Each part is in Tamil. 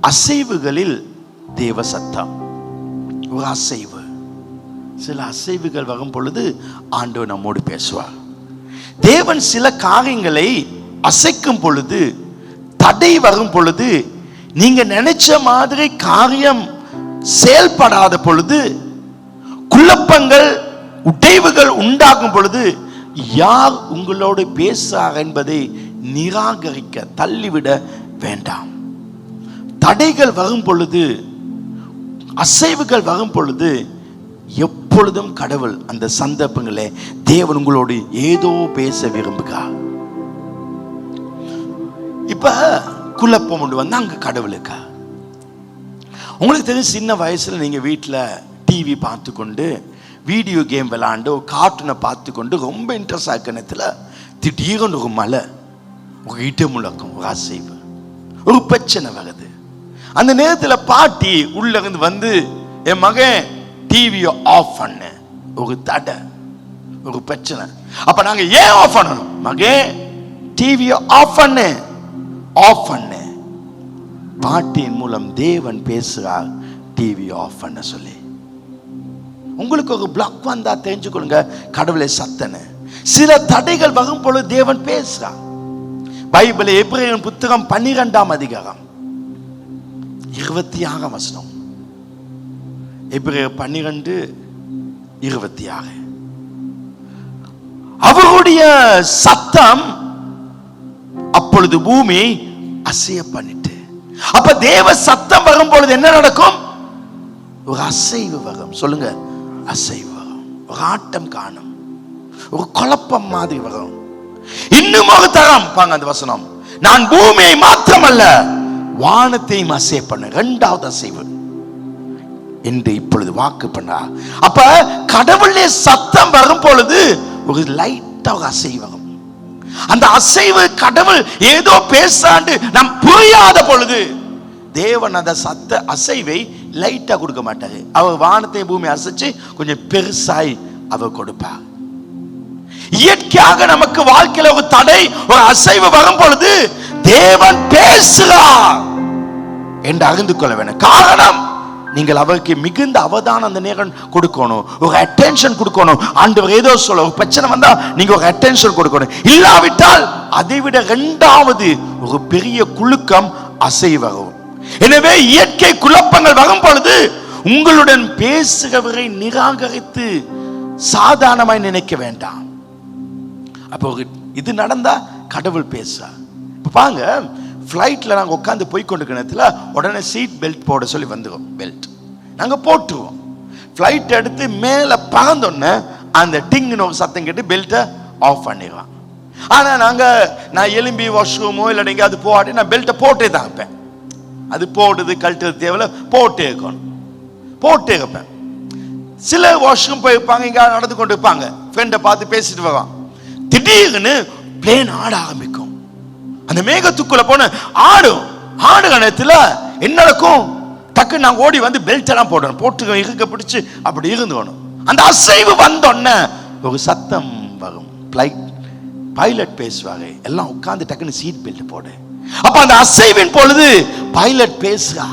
அசைவுகளில் தேவ சத்தம். ஒரு அசைவு, சில அசைவுகள் வரும் பொழுது ஆண்டவர் நம்மோடு பேசுவார். தேவன் சில காரியங்களை அசைக்கும் பொழுது, தடை வரும் பொழுது, நீங்க நினைச்ச மாதிரி காரியம் செயல்படாத பொழுது, குழப்பங்கள் உடைவுகள் உண்டாகும் பொழுது, யார் உங்களோடு பேசுகிறார் என்பதை நிராகரிக்க தள்ளிவிட வேண்டாம். தடைகள் வரும் பொழுது, அசைவுகள் வரும் பொழுது, எப்பொழுதும் கடவுள் அந்த சந்தர்ப்பங்களே தேவன் உங்களோடு ஏதோ பேச விரும்புகிறார். இப்ப குழப்பம் கொண்டு வந்தா அங்க கடவுளுக்கா? உங்களுக்கு தெரியும், சின்ன வயசுல நீங்க வீட்டில் டிவி பார்த்து கொண்டு வீடியோ கேம் விளையாண்டு கார்ட்டூனை பார்த்து கொண்டு ரொம்ப இன்ட்ரெஸ்ட் ஆக்கினத்துல திடீர்னு ஒரு மலை, ஒரு இடி முழக்கம், ஒரு அசைவு, ஒரு பிரச்சனை வருது. அந்த நேரத்தில் பாட்டி உள்ள இருந்து வந்து, என் மகன் டிவியை ஆஃப் பண்ண, ஒரு தடை, ஒரு பிரச்சனை. அப்ப நாங்க ஏன் ஆஃப் பண்ணணும்? மகன் டிவியை ஆஃப் பண்ண. பாட்டியின் மூலம் தேவன் பேசுறார், டிவி ஆஃப் பண்ண சொல்லி. உங்களுக்கு ஒரு பிளாக் வந்தா தெரிஞ்சுக்கொள்ளுங்க, கடவுளை சத்தன. சில தடைகள் வரும் பொழுது தேவன் பேசுறார். பைபிள் எபிரேயர் புத்தகம் 12ஆம் அதிகாரம் 26ஆம் வசனம். எபிரேயர் 12:26. அவருடைய சத்தம் அப்பொழுது பூமி அசைய பண்ணிட்டு. அப்ப தேவ சத்தம் வரும் பொழுது என்ன நடக்கும்? ஒரு அசைவு வரும். சொல்லுங்க, அசைவு வரும். ஒரு ஆட்டம் காணும், ஒரு குழப்பம் மாதிரி வரும். இன்னும் ஒரு தரம் பாங்க அந்த வசனம், நான் பூமியை மாத்திரமல்ல வானத்தையும் அசைய பண்ண. இரண்டாவது அசைவு என்று இப்பொழுது வாக்கு பண்ணா. அப்ப கடவுளே சத்தம் வரும் பொழுது ஒரு லைட்டா ஒரு அசைவு வரும். அந்த அசைவு கடவுள் ஏதோ பேசாண்டு நாம் புரியாத பொழுது தேவன் அந்த சத்த அசைவை லைட்டா கொடுக்க மாட்டாரு. அவர் வானத்தை பூமி அசைச்சு கொஞ்சம் பெருசாய் அவர் கொடுப்பார். இயற்கையாக நமக்கு வாழ்க்கையில ஒரு தடை, ஒரு அசைவு வரும் பொழுது தேவன் பேசுகிறார் என்று அறிந்து கொள்ள வேண்டும். காரணம், நீங்கள் அவருக்கு மிகுந்த அவதானம் அந்த நேரம் கொடுக்கணும், ஒரு அட்டென்ஷன் கொடுக்கணும். ஆண்டவர் ஏதோ சொல்ல, ஒரு பிரச்சனை வந்தா நீங்க ஒரு அட்டென்ஷன் கொடுக்கணும். இல்லாவிட்டால் அதை விட இரண்டாவது ஒரு பெரிய குலுக்கம் அசைவு வரும். எனவே இயற்கை குழப்பங்கள் வரும் பொழுது உங்களுடன் பேசுகிறவரை நிராகரித்து சாதாரணமாய் நினைக்க வேண்டாம். அப்போ இது நடந்தா கடவுள் பேசுறா. இப்ப பாங்க, ஃப்ளைட்ல நாங்க உட்காந்து போய்கொண்டிருக்கிற நேரத்தில் உடனே சீட் பெல்ட் போட சொல்லி வந்துடும். பெல்ட் நாங்க போட்டுருவோம். ஃப்ளைட் எடுத்து மேல பறந்தோன்னே அந்த டிங்னு ஒரு சத்தம் கேட்டு பெல்ட்டை ஆஃப் பண்ணிடுவான். ஆனா நான் எலும்பி வாஷ்ரூமோ இல்லை எங்கேயாவது போகாட்டி நான் பெல்ட்டை போட்டே தான் இருப்பேன். அது போடுது கழட்டுறது தேவையில்ல, போட்டே இருக்கணும், போட்டே இருப்பேன். சில வாஷ்ரூம் போயிருப்பாங்க, இங்க நடந்து கொண்டு இருப்பாங்க, ஃப்ரெண்டை பார்த்து பேசிட்டு வருவான். திடீர்னு பிளேன் ஆட ஆரம்பிக்கும். அந்த மேகத்துக்குள்ள போன ஆடுற நேரத்தில் என்ன நடக்கும்? டக்கு நான் ஓடி வந்து பெல்ட் எல்லாம் போடணும், போட்டு இருக்க பிடிச்சு அப்படி இருந்துக்கணும். அந்த அசைவு வந்தோன்ன ஒரு சத்தம் வரும். பைலட் பேசுவாங்க, எல்லாம் உட்கார்ந்து டக்குன்னு சீட் பெல்ட் போடு. அப்ப அந்த அசைவின் பொழுது பைலட் பேசுறா.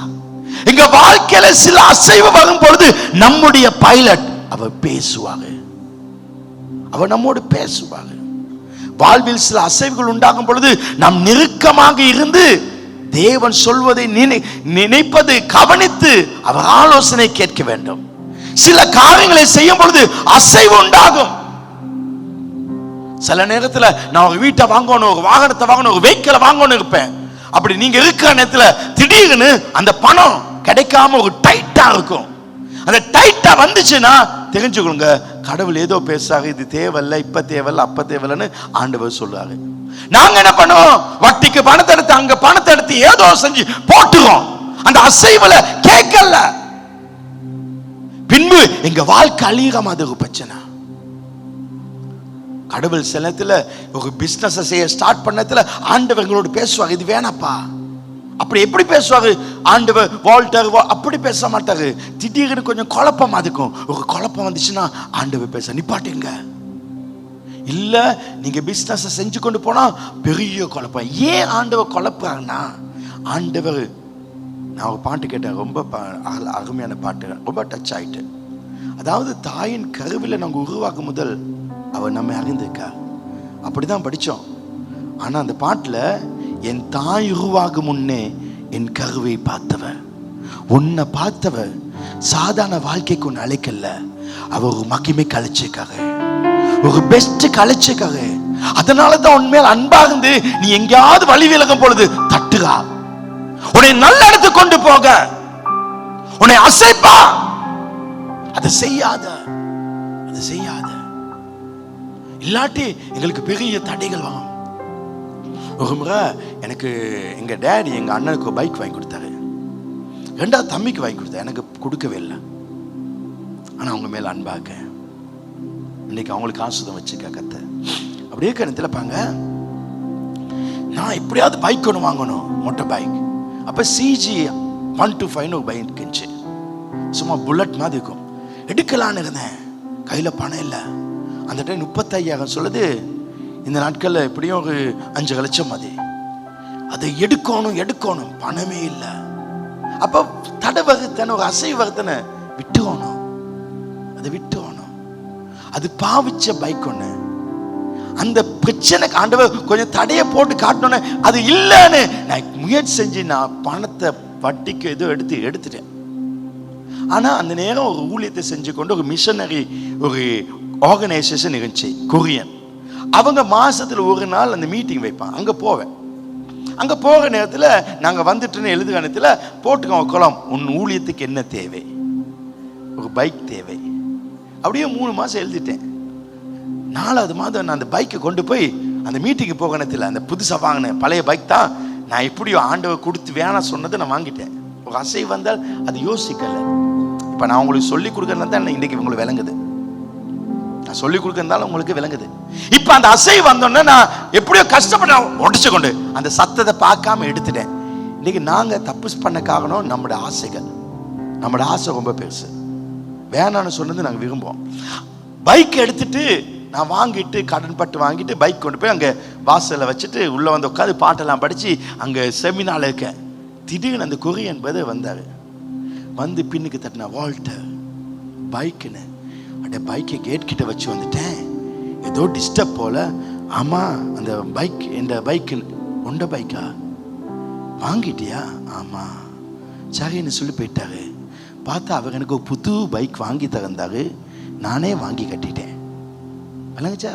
எங்க வாழ்க்கையில சில அசைவு வரும் பொழுது நம்முடைய பைலட் அவர் பேசுவாங்க, அவர் நம்மோடு பேசுவாங்க. வாழ்வில் சில அசைவுகள் உண்டாகும் பொழுது நாம் நெருக்கமாக இருந்து தேவன் சொல்வதை நினைப்பது கவனித்து அவர் ஆலோசனை கேட்க வேண்டும். சில காரியங்களை செய்யும் பொழுது அசைவு உண்டாகும். சில நேரத்தில் நான் ஒரு வீட்டை வாங்கணும், ஒரு வாகனத்தை வாங்கணும், ஒரு வெஹிக்கிளை வாங்கணும் இருப்பேன். அப்படி நீங்க இருக்கிற நேரத்தில் திடீர்னு அந்த பணம் கிடைக்காம ஒரு டைட்டா இருக்கும். அந்த டைட்டா வந்துச்சுன்னா தெரிஞ்சுக்கொள்ளுங்க, கடவுள் ஏதோ பேசுறாங்க, இது தேவையில்லை, இப்ப தேவையில்லை, அப்ப தேவையில்லைன்னு ஆண்டவர் சொல்றாரு. நாங்க என்ன பண்ணுவோம்? வட்டிக்கு பணத்தை எடுத்து அங்க பணத்தை எடுத்து ஏதோ செஞ்சு போட்டுறோம். அந்த அசைவுல கேட்கல, பின்பு எங்க வாழ்க்கை அழிகிற மாதிரி ஒரு பிரச்சனை. கடவுள் சில நேரத்துல ஒரு பிசினஸ் செய்ய ஸ்டார்ட் பண்ணத்துல ஆண்டவர் எங்களோடு பேசுவாங்க, இது வேணாப்பா. அப்படி எப்படி பேசுவாரு ஆண்டவர்? வால்டர் அப்படி பேச மாட்டாரு. திடீர்னு கொஞ்சம் குழப்பமா இருக்கும். ஒரு குழப்பம் வந்துச்சுன்னா ஆண்டவர் பேச நிப்பாட்டுங்க. இல்ல நீங்க பிசினஸ் செஞ்சு கொண்டு போனா பெரிய குழப்பம். ஏன் ஆண்டவர் குழப்பாங்கன்னா, ஆண்டவர் நான் ஒரு பாட்டு கேட்டேன், ரொம்ப அருமையான பாட்டு, ரொம்ப டச் ஆயிட்டு. அதாவது தாயின் கருவில் நாங்கள் உருவாக்கும் முதல் அவள் நம்மை அறிந்திருக்கா, அப்படிதான் படித்தோம். ஆனால் அந்த பாட்டில் என் தாய் உருவாகும் முன்னே என் கருவை பார்த்தவ, உன்னை பார்த்தவ சாதாரண வாழ்க்கைக்கு ஒன்று அழைக்கல, அவ ஒரு மகிமை கலைச்சிருக்காக, ஒரு பெஸ்ட் கலைச்சிருக்காக. அதனாலதான் உண்மையில அன்பா இருந்து நீ எங்கேயாவது வழி விலகும் பொழுது தட்டுகா, உன்னை நல்ல இடத்துக்கு கொண்டு போக, உன்னை அசைப்பா. அதை செய்யாத, அதை செய்யாத, இல்லாட்டி எங்களுக்கு பெரிய தடைகள் வரும். ஒரு முறை எனக்கு எங்க டேடி எங்க அண்ணனுக்கு ஒரு பைக் வாங்கி கொடுத்தாரு, ரெண்டாவது தம்பிக்கு வாங்கி கொடுத்தாரு, எனக்கு கொடுக்கவே இல்லை. ஆனா அவங்க மேல அன்பாக்க இன்னைக்கு அவங்களுக்கு ஆசுதம் வச்சுக்க கத்த அப்படியே கணத்தில் பாங்க. நான் எப்படியாவது பைக் ஒன்று வாங்கணும், மோட்டர் பைக். அப்போ CG 125 ஒரு பைக் இருந்துச்சு, சும்மா புல்லட் மாதிரி இருக்கும். எடுக்கலான்னு இருந்தேன், கையில் பணம் இல்லை. அந்த டைம் 35,000 சொல்லுது. இந்த நாட்களில் எப்படியும் ஒரு 5 லட்சம் அது. அதை எடுக்கணும், பணமே இல்லை. அப்போ தடை வகுத்தன ஒரு அசை வகுத்தனை விட்டுக்கணும், அதை விட்டுக்கணும். அது பாவிச்ச பைக் ஒன்று. அந்த பிரச்சனைக்கு ஆண்டவர் கொஞ்சம் தடையை போட்டு காட்டணும்னு அது இல்லைன்னு நான் முயற்சி செஞ்சு நான் பணத்தை வட்டிக்கு ஏதோ எடுத்துட்டேன். ஆனா அந்த நேரம் ஒரு ஊழியத்தை செஞ்சு கொண்டு ஒரு மிஷனரி ஒரு ஆர்கனைசேஷன் இருந்துச்சு, கொரியன். அவங்க மாசத்துல ஒரு நாள் அந்த மீட்டிங் வைப்பாங்க. அங்க போவேன். அங்க போகிற நேரத்தில் நாங்க வந்துட்டுன்னு எழுதுகிற நேரத்தில் போட்டுக்கோங்க குளம், உன் ஊழியத்துக்கு என்ன தேவை, ஒரு பைக் தேவை. அப்படியே 3 மாசம் எழுதிட்டேன். 4வது மாதம் நான் அந்த பைக்கை கொண்டு போய் அந்த மீட்டிங்கு போகிற நேரத்தில் அந்த புதுசாக வாங்கினேன் பழைய பைக் தான். நான் எப்படியோ ஆண்டவர் கொடுத்து வேணாம் சொன்னதை நான் வாங்கிட்டேன். ஒரு அசை வந்தால் அது யோசிக்கல. இப்போ நான் உங்களுக்கு சொல்லிக் கொடுக்கறதுனால தான் இன்றைக்கி உங்களுக்கு விளங்குது. நான் சொல்லிக் கொடுக்கறதுனால உங்களுக்கு விளங்குது. இப்போ அந்த அசை வந்தோன்னே நான் எப்படியோ கஷ்டப்பட்டு உடச்சு கொண்டு அந்த சத்தத்தை பார்க்காம எடுத்துட்டேன். இன்றைக்கி நாங்கள் தப்பு பண்ண காரணம் நம்மளோட ஆசைகள். நம்மளோட ஆசை ரொம்ப பெருசு. வேணான்னு சொன்னது நாங்கள் விரும்புவோம். பைக் எடுத்துட்டு நான் வாங்கிட்டு கடன் பட்டு வாங்கிட்டு பைக் கொண்டு போய் அங்கே வாசலில் வச்சுட்டு உள்ளே வந்து உட்காந்து பாட்டெல்லாம் படித்து அங்கே செமினால இருக்கேன். திடீர்னு அந்த கொரியன் என்பது வந்தார். வந்து பின்னுக்கு தட்டினா, வால்டர் பைக்குன்னு. அப்படியே பைக்கை கேட் கிட்ட வச்சு வந்துட்டேன். ஏதோ டிஸ்டர்ப் போல. ஆமாம், அந்த பைக் இந்த பைக்கு உண்ட பைக்கா வாங்கிட்டியா? ஆமாம் சரின்னு சொல்லி போயிட்டாரு. பார்த்தா அவர் எனக்கு ஒரு புது பைக் வாங்கி தந்தாரு. நானே வாங்கி கட்டிட்டேன். விளங்குச்சா?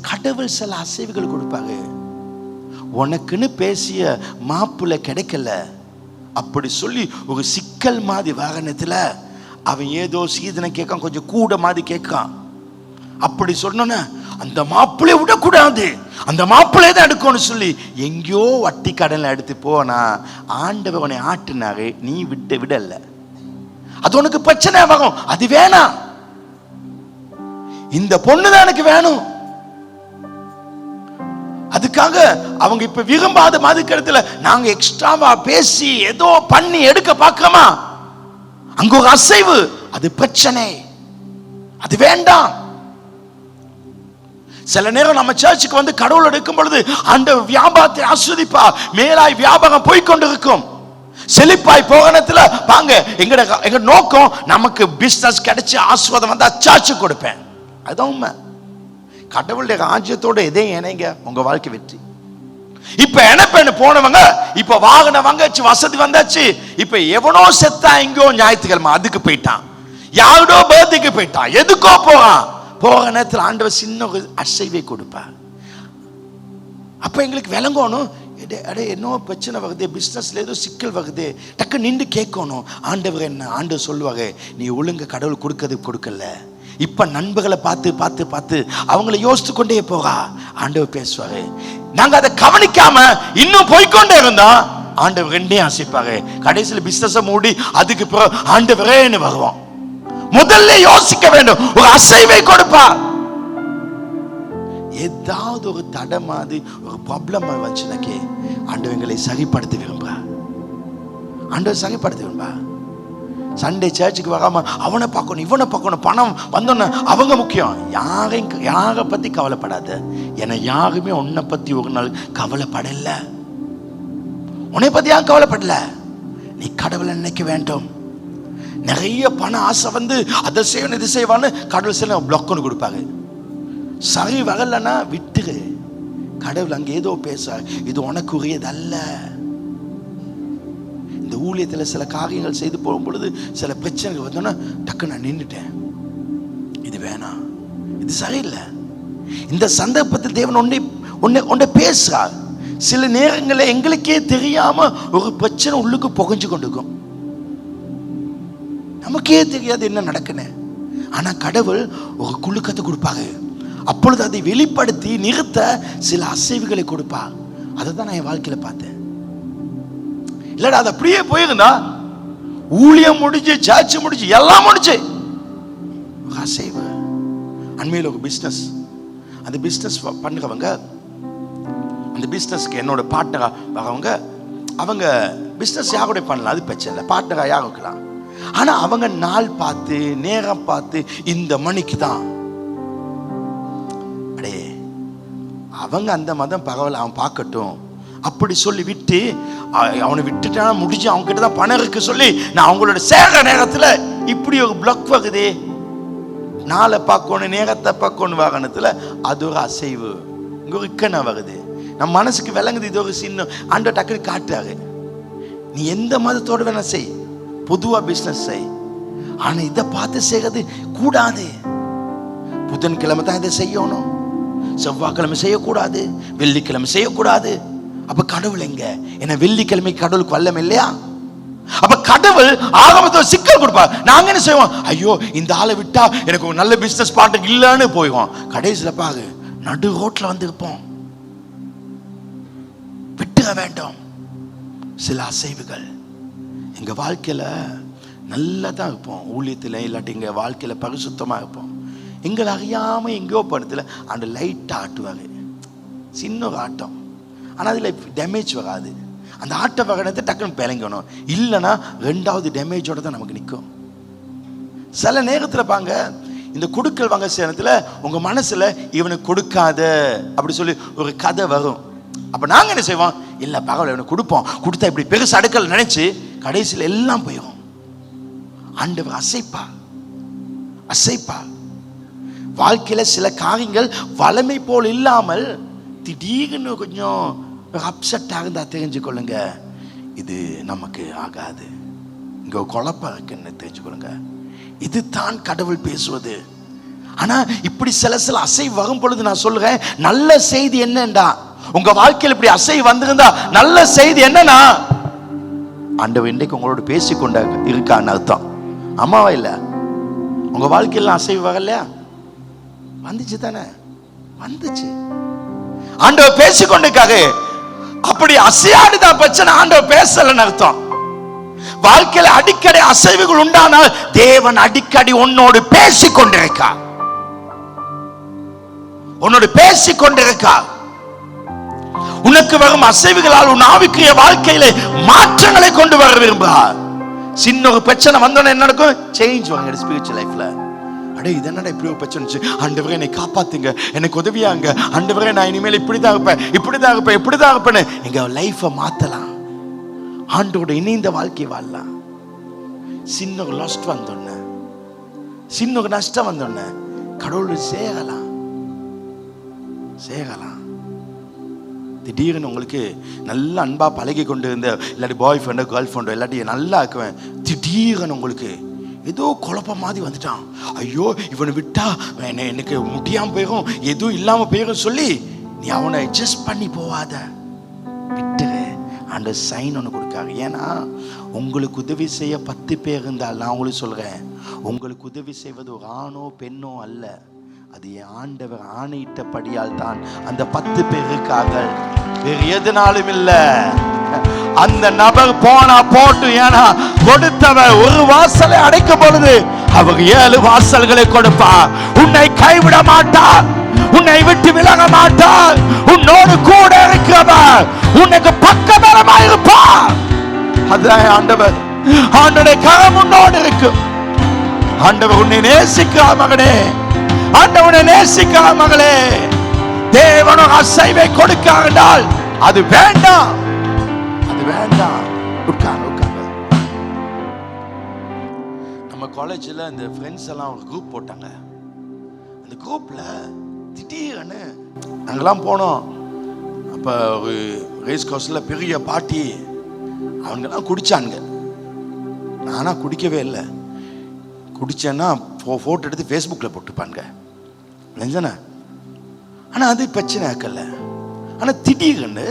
கடவுள் சில அசைவுகள் கொடுப்பாங்க. உனக்குன்னு பேசிய மாப்புல கிடைக்கல அப்படி சொல்லி ஒரு சிக்கல் மாதிரி வாகனத்தில் அவன் ஏதோ சீதனை கேட்கான், கொஞ்சம் கூட மாதிரி கேட்கான். அப்படி சொன்னோன்னா அந்த மாப்பிள்ளைய விடக்கூடாது, அந்த மாப்பிள்ளைய தான் எடுக்கணும்னு சொல்லி எங்கேயோ வட்டி கடனில் எடுத்து போனா ஆண்டவர் உன்னை ஆட்டினாரு, நீ விடல. அது உனக்கு பிரச்சனை வரும். அது வேணாம், இந்த பொண்ணுதான் எனக்கு வேணும். அதுக்காக அவங்க இப்ப விரும்பாத மாதிரி இடத்துல நாங்க எக்ஸ்ட்ராவா பேசி ஏதோ பண்ணி எடுக்க பார்க்கமா, அங்க ஒரு அசைவு, அது பிரச்சனை, அது வேண்டாம். சில நேரம் நம்ம சர்ச்சுக்கு வந்து கடவுள் எடுக்கும் பொழுது அந்த வியாபாரத்தை ஆஸ்வதிப்பா, மேலாய் வியாபாரம் போய்கொண்டு இருக்கும். செழிப்பாய் போகணத்துல வாங்க, எங்க நோக்கம் நமக்கு பிசினஸ் கிடைச்சி ஆஸ்வாதம் வந்தா சர்ச்சு கொடுப்பேன். அதுதான் உண்மை. கடவுளுடைய ராஜ்யத்தோட எதே இணைங்க, உங்க வாழ்க்கை வெற்றி. இப்ப என்ன போனவங்க இப்ப வாகனம் வாங்காச்சு, வசதி வந்தாச்சு. இப்ப எவனோ செத்தா எங்கோ ஞாயிற்றுக்கிழமை அதுக்கு போயிட்டான், யாரோ பர்த்டேக்கு போயிட்டான், எதுக்கோ போறான். போக நேரத்தில் ஆண்டவர் சின்ன ஒரு அசைவை கொடுப்பார். அப்ப எங்களுக்கு விளங்கணும், என்ன பிரச்சனை வருது, பிசினஸ்ல ஏதோ சிக்கல் வருது, டக்கு நின்று கேட்கணும். ஆண்டவர் என்ன? ஆண்டவர் சொல்லுவாங்க, நீ ஒழுங்க கடவுள் கொடுக்கல. இப்ப நண்பர்களை பார்த்து பார்த்து பார்த்து அவங்கள யோசித்து கொண்டே போகா, ஆண்டவர் பேசுவாரு. நாங்க அதை கவனிக்காம இன்னும் போய்கொண்டே இருந்தா ஆண்டவர் ரெண்டே ஆசைப்பாரு. கடைசியில் பிசினஸ் மூடி அதுக்கு பிறகு ஆண்டவரேன்னு வருவோம். முதல்ல யோசிக்க வேண்டும், ஒரு அசைவை கொடுப்பா. ஏதாவது ஒரு தடை மாதிரி ஒரு ப்ராப்ளம் வந்துச்சுனாக்கே ஆண்டவங்களை சரிப்படுத்த விரும்புறா. ஆண்டவர் சரிப்படுத்த விரும்பா. சண்டே சர்ச்சுக்கு வராம அவனை பார்க்கணும் இவனை பார்க்கணும், பணம் வந்தோன்னு அவங்க முக்கியம். யாரை பத்தி கவலைப்படாத. ஏன்னா யாருமே உன்னை பத்தி ஒரு நாள் கவலைப்படல. உன்னை பத்தி யாரும் கவலைப்படல. நீ கடவுளை நினைக்க வேண்டும். நிறைய பண ஆசை வந்து அதை செய்யணும் இது செய்வான்னு கடவுள் சில பிளாக் ஒன்று கொடுப்பாங்க. சரி வரலன்னா விட்டுரு. கடவுள் அங்கே ஏதோ பேச, இது உனக்கு உரியது அல்ல. இந்த ஊழியத்தில் சில காரியங்கள் செய்து போகும் பொழுது சில பிரச்சனைகள் வந்தோன்னா டக்கு நான் நின்றுட்டேன். இது வேணாம், இது சரியில்லை. இந்த சந்தர்ப்பத்தில் தேவன் ஒன்றை பேசுறார். சில நேரங்களில் எங்களுக்கே தெரியாம ஒரு பிரச்சனை உள்ளுக்கு புகஞ்சு கொண்டிருக்கும். நமக்கே தெரியாது என்ன நடக்குன்னு. ஆனா கடவுள் ஒரு குலுக்கத்தை கொடுப்பாங்க. அப்பொழுது அதை வெளிப்படுத்தி நிறுத்த சில அசைவுகளை கொடுப்பா. அதை தான் நான் என் வாழ்க்கையில பார்த்தேன். இல்லடா அது அப்படியே போயிருந்தா ஊழியம் முடிஞ்சு, சர்ச் முடிஞ்சு, எல்லாம் முடிஞ்சு, அசைவு. அண்மையில் ஒரு பிஸ்னஸ், அந்த பிஸ்னஸ் பண்ணுறவங்க, அந்த பிஸ்னஸ்க்கு என்னோட பார்ட்னரா வரவங்க, அவங்க பிஸ்னஸ் யாரோட பண்ணலாம், அது பிரச்சனை இல்லை, பார்ட்னரா யாரும் இருக்கலாம். ஆனா அவங்க நாள் பார்த்து நேரம் பார்த்து இந்த மணிக்கு தான், அடே அவங்க அந்த மதம் பரவாயில்ல அவன் பார்க்கட்டும் அப்படி சொல்லி விட்டு அவனை விட்டுட்டா முடிஞ்சு அவங்க கிட்ட தான் பணம் இருக்கு சொல்லி நான் அவங்களோட சேர நேரத்தில் இப்படி ஒரு பிளாக் வருதே. நாளை பார்க்கணும், நேரத்தை பார்க்கணும் வாகனத்தில், அது ஒரு அசைவு, இங்கே ஒரு இக்கனை வருது. நம்ம மனசுக்கு விளங்குது, இது ஒரு சின்ன ஆண்ட டக்குனு காட்டுறாரு. நீ எந்த மதத்தோடு வேணா செய், பொதுவாக பிஸ்னஸ் செய், ஆனால் இதை பார்த்து செய்கிறது கூடாது. புதன்கிழமை தான் இதை செய்யணும், செவ்வாய்க்கிழமை செய்யக்கூடாது, வெள்ளிக்கிழமை செய்யக்கூடாது. அப்ப கடவுள் எங்க? என்ன வெள்ளிக்கிழமை கடவுளுக்கு வல்லம் இல்லையா? அப்ப கடவுள் ஆகமத்தோட சிக்கல் கொடுப்பார். நாங்க என்ன செய்வோம்? ஐயோ இந்த ஆளை விட்டா எனக்கு ஒரு நல்ல பிசினஸ் பார்ட்னர் இல்லைன்னு போயிடுவோம். கடைசியில் பாரு நடு ரோட்ல வந்து இருப்போம். விட்டுற வேண்டும். சில அசைவுகள் எங்க வாழ்க்கையில நல்லா தான் இருப்போம், ஊழியத்தில் இல்லாட்டி எங்க வாழ்க்கையில பரிசுத்தமா இருப்போம். எங்களை அறியாம எங்கேயோ படத்துல அந்த லைட் ஆட்டுவாங்க, சின்ன ஒரு ஆட்டம், ஆனால் அதில் டேமேஜ் வராது. அந்த ஆட்ட வாகனத்தை டக்குன்னு பிளங்கணும், இல்லைன்னா ரெண்டாவது டேமேஜோட தான் நமக்கு நிற்கும். சில நேரத்தில் பாங்க இந்த கொடுக்கல் வாங்க சேனத்தில் உங்க மனசுல இவனுக்கு கொடுக்காத அப்படி சொல்லி ஒரு கதை வரும். அப்ப நாங்க என்ன செய்வோம்? இல்லை பகவான் இவனுக்கு கொடுப்போம், கொடுத்தா இப்படி பெருசு அடுக்கல் நினைச்சு கடைசியில் எல்லாம் போயிடும். ஆண்டவர் அசைப்பா அசைப்பா. வாழ்க்கையில சில காரியங்கள் வளமை போல் இல்லாமல் திடீர்னு கொஞ்சம் அப்செட் ஆகுதா தெரிஞ்சுக்கொள்ளுங்க, இது நமக்கு ஆகாது, இங்க குழப்பம் இருக்குன்னு தெரிஞ்சுக்கொள்ளுங்க. இதுதான் கடவுள் பேசுவது. ஆனா இப்படி சில அசை வரும் பொழுது நான் சொல்றேன், நல்ல செய்தி என்னண்டா, உங்க வாழ்க்கையில் இப்படி அசை வந்திருந்தா நல்ல செய்தி என்னன்னா, ஆண்டவர் இன்றைக்கு உங்களோட பேசிக்கொண்ட இருக்கான்னு அர்த்தம். அம்மாவா இல்ல, உங்க வாழ்க்கையில் அசைவு வரலையா? வந்துச்சு தானே, வந்துச்சு. ஆண்டவர் பேசிக்கொண்டிருக்காரு. அப்படி அசையாடுதான் பிரச்சனை, ஆண்டவர் பேசலன்னு அர்த்தம். வாழ்க்கையில அடிக்கடி அசைவுகள் உண்டானால் தேவன் அடிக்கடி உன்னோடு பேசிக்கொண்டிருக்கா, உன்னோடு பேசிக்கொண்டிருக்கா. உனக்கு வரும் அசைவுகளால் உன் ஆவிக்குரிய வாழ்க்கையில மாற்றங்களை கொண்டு வர விரும்புகிறார். சின்ன ஒரு பிரச்சனை வந்தோன்னு என்ன நடக்கும்? சேஞ்ச் வாங்க ஸ்பிரிச்சுவல் லைஃப்ல. அடே இது என்னடா இப்படி ஒரு பிரச்சனை, ஆண்டவரே என்னை காப்பாத்துங்க, எனக்கு உதவியாங்க, ஆண்டவரே நான் இனிமேல் இப்படிதான் இருப்பேன், இப்படிதான் இருப்பேன், இப்படிதான் இருப்பேன்னு எங்க லைஃபை மாத்தலாம், ஆண்டோட இணைந்த வாழ்க்கை வாழலாம். சின்ன ஒரு லாஸ்ட் வந்தோன்னு, சின்ன ஒரு நஷ்டம் வந்தோன்னு கடவுளோட சேகலாம் சேகலாம். திடீர்னு உங்களுக்கு நல்ல அன்பா பழகி கொண்டு இருந்த இல்லாட்டி பாய் ஃப்ரெண்டோ கேர்ள் ஃப்ரெண்டோ இல்லாட்டி நல்லா இருக்குவேன், திடீர்னு உங்களுக்கு ஏதோ குழப்பம் மாதிரி வந்துட்டான். ஐயோ இவனை விட்டா எனக்கு முடியாம போயிடும், எதுவும் இல்லாம போயிடும் சொல்லி நீ அவனை அட்ஜஸ்ட் பண்ணி போவாத, விட்டுரு. அந்த சைன் ஒன்று கொடுக்காரு. ஏன்னா உங்களுக்கு உதவி செய்ய 10 பேர் இருந்தால், நான் உங்களுக்கு சொல்றேன், உங்களுக்கு உதவி செய்வது ஒரு ஆணோ பெண்ணோ அல்ல, அது என் ஆண்டவர் ஆணையிட்டபடியால் தான் அந்த 10 பேர் இருக்காங்க, வேறு எதுனாலும் இல்லை. அந்த நபர் போனா போட்டு, ஏன்னா கொடுத்தவர் ஒரு வாசலை அடைக்கும் பொழுது அவர் 7 வாசல்களை கொடுப்பார். உன்னை கைவிட மாட்டார், உன்னை விட்டு விலக மாட்டார், உன்னோடு கூட இருக்கிறவர் உனக்கு பக்கபலமாக இருப்பார். அதுதான் ஆண்டவர். ஆண்டவருடைய கரம் உன்னோடு இருக்கு. ஆண்டவர் உன்னை நேசிக்கிறார் மகனே, ஆண்டவனை நேசிக்கிறார் மகளே. தேவன் ஒரு அசைவை கொடுக்கிறார் என்றால் அது வேண்டாம், அது வேண்டாம். உட்கார்ந்து உட்கார்ந்து காலேஜில் இந்த ஃப்ரெண்ட்ஸ் எல்லாம் ஒரு குரூப் போட்டாங்க. அந்த குரூப்பில் திடீர்னு நாங்கெல்லாம் போனோம். அப்போ ஒரு ரேஸ் கோர்ஸில் பெரிய பார்ட்டி, அவங்கெல்லாம் குடித்தானுங்க. நானாக குடிக்கவே இல்லை. குடித்தேன்னா ஃபோட்டோ எடுத்து ஃபேஸ்புக்கில் போட்டுப்பானுங்க இல்லைஞ்சானே. ஆனால் அது பிரச்சனை ஆக்கல. ஆனால் திடீர்னு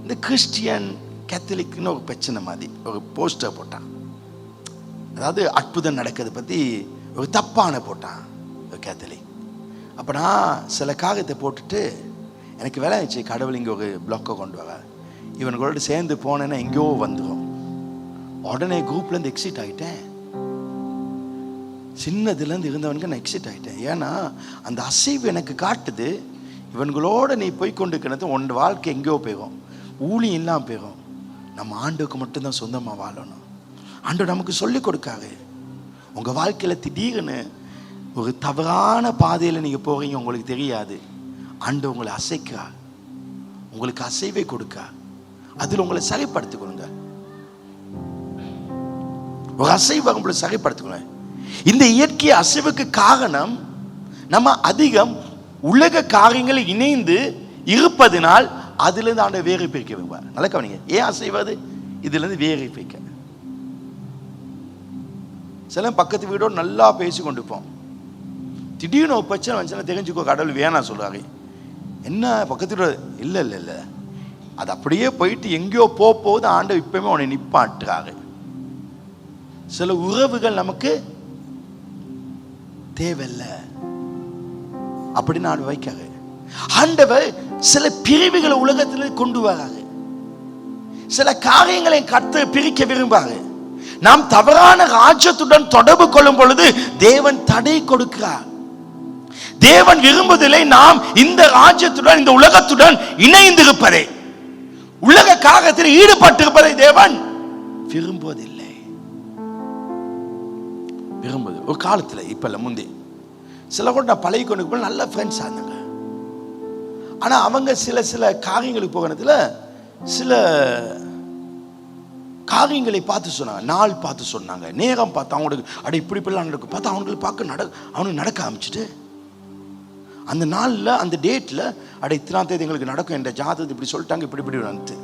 இந்த கிறிஸ்டியன் கேத்தலிக்னு ஒரு பிரச்சனை மாதிரி ஒரு போஸ்டர் போட்டான். அதாவது அற்புதம் நடக்கிறது பற்றி ஒரு தப்பான போட்டான் ஒரு கேத்தலிக். அப்போ நான் சில காகத்தை போட்டுட்டு எனக்கு வேலை ஆயிடுச்சு, கடவுள் இங்கே ஒரு பிளாக்கை கொண்டு வர, இவனுங்களோட சேர்ந்து போனேன்னா எங்கேயோ வந்துடும். உடனே குரூப்லேருந்து எக்ஸிட் ஆகிட்டேன். சின்னதுலேருந்து இருந்தவனுக்கு நான் எக்ஸிட் ஆகிட்டேன். ஏன்னா அந்த அசைவு எனக்கு காட்டுது, இவன்களோட நீ போய் கொண்டு இருக்கிறது உன் வாழ்க்கை எங்கேயோ போயிடும், ஊழியம் இல்லாமல் போயிடும். நம்ம ஆண்டுக்கு மட்டும்தான் சொந்தமாக வாழணும். ஆண்டு நமக்கு சொல்லிக் கொடுக்காது. உங்கள் வாழ்க்கையில் திடீர்னு ஒரு தவறான பாதையில் நீங்கள் போகிறீங்க, உங்களுக்கு தெரியாது. ஆண்டு உங்களை அசைக்கா, உங்களுக்கு அசைவை கொடுக்கா, அதில் உங்களை சரிப்படுத்திக்கொள்ளுங்க. ஒரு அசைவு உங்களை சரிப்படுத்திக்கொள்ளுங்க. இந்த இயற்கை அசைவுக்கு காரணம் நம்ம அதிகம் உலக காரியங்களை இணைந்து இருப்பதனால் அதிலிருந்து ஆண்டு வேறு பிரிக்க விரும்புவார். நல்ல கவனிங்க, ஏன் அசைவது? இதுலேருந்து வேறு பிரிக்க. சில பக்கத்து வீடோடு நல்லா பேசி கொண்டுப்போம். திடீர்னு ஒரு பிரச்சனை வந்துச்சுன்னா தெரிஞ்சுக்கோ, கடவுள் வேணாம் சொல்கிறாரு. என்ன பக்கத்து வீடு? இல்லை இல்லை இல்லை, அது அப்படியே போயிட்டு எங்கேயோ போகுது. ஆண்டவர் இப்பவுமே உன்னை நிப்பாட்டுறாரு. சில உறவுகள் நமக்கு தேவையில்லை அப்படின்னு நான் வைக்காது. ஆண்டவர் சில பிரிவுகளை உலகத்தில் கொண்டு வராது. சில காரியங்களை கத்து பிரிக்க விரும்பாரு. நாம் தவறான ராஜ்யத்துடன் தொடர்பு கொள்ளும் பொழுது தேவன் தடை கொடுக்கிறார். தேவன் விரும்புவதில்லை நாம் இந்த ராஜ்யத்துடன் இந்த உலகத்துடன் இணைந்திருப்பதை, உலக காரியத்தில் ஈடுபட்டிருப்பதை தேவன் விரும்புவதில்லை. விரும்புது ஒரு காலத்தில், இப்ப இல்ல முந்தி சில கூட நான் பழகி கொண்டு நல்ல ஃப்ரெண்ட்ஸாக இருந்தாங்க. ஆனால் அவங்க சில சில காரியங்களுக்கு போகிறதுல சில காரியங்களை பார்த்து சொன்னாங்க, நாள் பார்த்து சொன்னாங்க, நேரம் பார்த்து அவங்களுக்கு அட இப்படி இப்படிலாம் நடக்கும் பார்த்து அவங்களுக்கு பார்க்க அவனுக்கு நடக்க ஆரம்பிச்சுட்டு அந்த நாளில் அந்த டேட்டில் அட இத்தனாம் தேதி எங்களுக்கு நடக்கும் என்ற ஜாதகத்தை இப்படி சொல்லிட்டாங்க, இப்படி இப்படி வந்து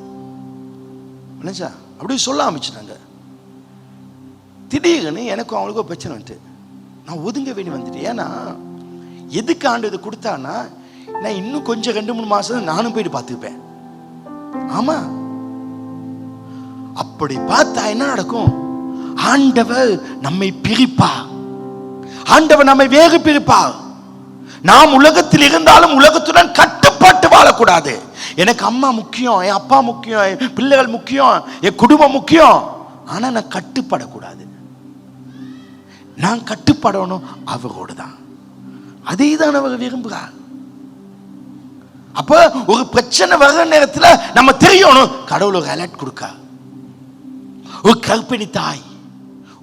நினைச்சா அப்படி சொல்ல ஆரம்பிச்சுட்டாங்க. திடீர்னு எனக்கும் அவங்களுக்கும் பிரச்சனை வந்துட்டு நான் ஒதுங்க வேண்டி வந்துட்டேன். ஏன்னா எதுக்கு ஆண்டு இது கொடுத்தான்னா நான் இன்னும் கொஞ்சம் 2-3 மாசம் நானும் போயிட்டு பார்த்துப்பேன். ஆமா, அப்படி பார்த்தா என்ன நடக்கும்? ஆண்டவர் நம்மை பிரிப்பா, ஆண்டவர் நம்மை வேறு பிரிப்பா. நாம் உலகத்தில் இருந்தாலும் உலகத்துடன் கட்டுப்பாட்டு வாழக்கூடாது. எனக்கு அம்மா முக்கியம், என் அப்பா முக்கியம், என் பிள்ளைகள் முக்கியம், என் குடும்பம் முக்கியம். ஆனா நான் கட்டுப்படக்கூடாது. நான் கட்டுப்படணும் அவரோடு தான். அதே தான் அவர் விரும்புகிறார். அப்ப ஒரு பிரச்சனை வர்ற நேரத்தில் நம்ம தெரியணும், கடவுள் ஒரு அலர்ட் கொடுக்க. ஒரு கர்ப்பிணி தாய்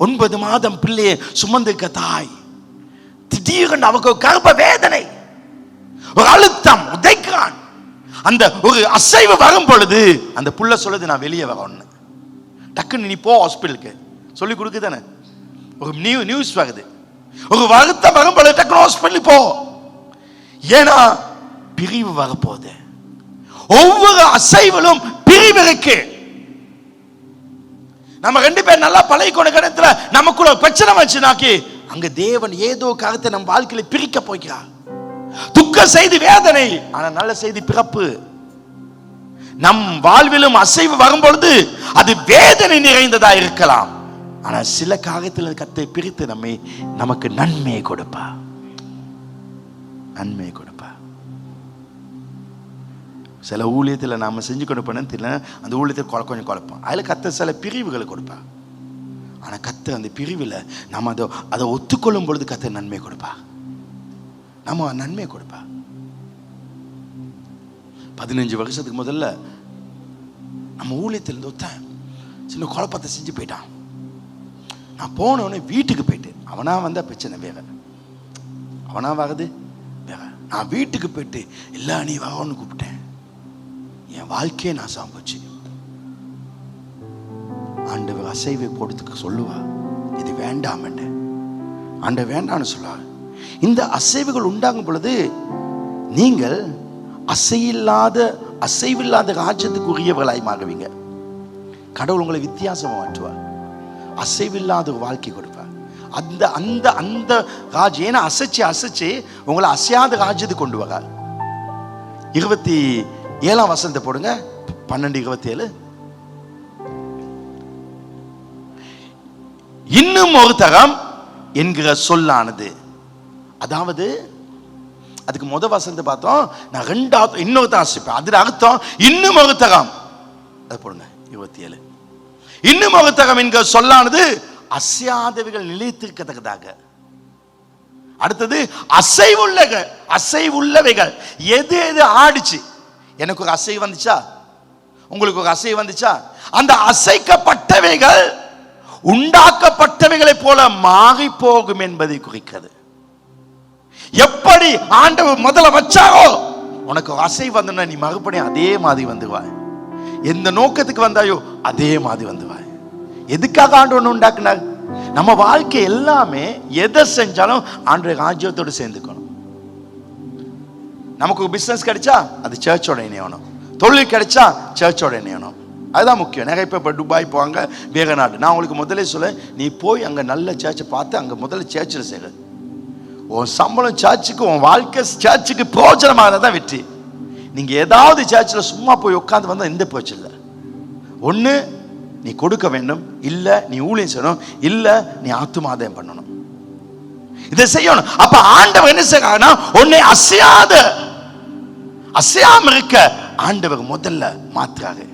9 மாதம் பிள்ளையை சுமந்திருக்க தாய், திடீர்னு அவருக்கு கர்ப்ப வேதனை, ஒரு அழுத்தம் உதைக்கிறான். அந்த ஒரு அசைவு வரும் பொழுது அந்த புள்ள சொல்லுது நான் வெளியே வரணும். டக்குன்னு நீ போ ஹாஸ்பிட்டலுக்கு சொல்லி கொடுக்குதானே. ஒரு நியூஸ் வருது, ஒரு வருத்தம் வரும் பொழுது டக்குன்னு ஹாஸ்பிட்டலுக்கு போ. ஏன்னா பிரிவு வரப்போகுது. ஒவ்வொரு அசைவிலும் பிரிவு இருக்கு. நம்ம 2 பேர் நல்லா பழகி கொண்ட இடத்துல நமக்குள்ள பிரச்சனை வச்சுனாக்கி அங்க தேவன் ஏதோ காரியத்தை நம்ம வாழ்க்கையில பிரிக்க போகிறார். துக்க செய்தி வேதனை, ஆனா நல்ல செய்தி பிறப்பு. நம் வாழ்விலும் அசைவு வரும் பொழுது அது வேதனை நிறைந்ததா இருக்கலாம். ஆனா சில காரியத்தில் கத்தை பிரித்து நமக்கு நன்மையை கொடுப்பா, நன்மையை கொடுப்பா. சில ஊழியத்தில் நாம செஞ்சு கொடுப்போன்னு தெரியல, அந்த ஊழியத்தில் கொஞ்சம் குழப்பம். அதில் கத்த சில பிரிவுகளை கொடுப்பா. ஆனா கத்த அந்த பிரிவில் நம்ம அதை ஒத்துக்கொள்ளும் பொழுது கத்த நன்மை கொடுப்பா, நம்ம நன்மை கொடுப்பா. 15 வருஷத்துக்கு முதல்ல நம்ம ஊழியத்தில் ஒருத்தன் சின்ன குழப்பத்தை செஞ்சு போயிட்டான். நான் போனவனே வீட்டுக்கு போயிட்டு, அவனா வந்தா பிரச்சனை வேற, அவனா வர்றது வேற. நான் வீட்டுக்கு போயிட்டு எல்லா நீ வரணும்னு கூப்பிட்டேன். என் வாழ்க்கையை நான் சாம்பிச்சு. ஆண்டவர் அசைவை போடுறதுக்கு சொல்லுவா, இது வேண்டாம். ஆண்டவர் வேண்டான்னு சொல்லுவார். இந்த அசைவுகள் உண்டாகும் பொழுது நீங்கள் அசைவில்லாத ராஜ்யத்துக்கு உரியவர்களாய் மாறுவீங்க. கடவுள் உங்களை வித்தியாசமா மாற்றுவார். அசைவில்லாத ஒரு வாழ்க்கை கொடுப்பார். அந்த அந்த அந்த ராஜ்யம் ஏன்னா அசைச்சு உங்களை அசையாத ராஜ்யத்துக்கு கொண்டு வரார். 27ஆம் வசனத்தை போடுங்க. 12:27. இன்னும் ஒரு தரம் என்கிற சொல்லானது, அதாவது அதுக்கு வசனத்தை பார்த்தோம். நான் இன்னொரு தரம் அசைப்பேன். அதுல அர்த்தம் இன்னும் ஒரு தரம். அதை போடுங்க 27. இன்னும் ஒரு தரம் என்கிற சொல்லானது அசையாதவைகள் நிலைத்திருக்கத்தக்கதாக. அடுத்தது அசைவுள்ளவைகள். எது ஆடிச்சு? எனக்கு ஒரு அசை வந்துச்சா? உங்களுக்கு ஒரு அசை வந்துச்சா? அந்த அசைக்கப்பட்டவைகள் உண்டாக்கப்பட்டவைகளை போல மாறி போகும் என்பதை குறிக்கிறது. எப்படி ஆண்டவர் முதல்ல வச்சாரோ உனக்கு ஒரு அசை வந்தா நீ மறுபடியும் அதே மாதிரி வந்துவாய். எந்த நோக்கத்துக்கு வந்தாயோ அதே மாதிரி வந்துவாய். எதுக்காக ஆண்டவர் உண்டாக்குனார்? நம்ம வாழ்க்கை எல்லாமே எதை செஞ்சாலும் ஆண்டவர் ராஜ்யத்தோடு சேர்ந்துக்கணும். நமக்கு பிசினஸ் கிடைச்சா அது சர்ச்சோட இணையணும். தொழில் கிடைச்சா சர்ச்சோட இணையணும். அதுதான் முக்கியம். நிறைய பேர் இப்போ துபாய் போவாங்க, வேற நாடு. நான் உங்களுக்கு முதலே சொல்ல, நீ போய் அங்கே நல்ல சர்ச்சை பார்த்து அங்கே முதல்ல சர்ச்சில் சேரு. உன் சம்பளம் சர்ச்சுக்கு, உன் வாழ்க்கை சர்ச்சுக்கு பிரோஜனமாக தான் வெற்றி. நீங்கள் ஏதாவது சர்ச்சில் சும்மா போய் உட்காந்து வந்தால் எந்த போச்சு இல்லை. ஒன்று நீ கொடுக்க வேண்டும், இல்லை நீ ஊழியம் செய்யணும், இல்லை நீ ஆத்துமாதாயம் பண்ணணும். இதை செய்யணும். அப்ப ஆண்டவர் என்ன செய்யறாருன்னா, உன்னை அசையாம இருக்க ஆண்டவர் முதல்ல மாத்துறாரு.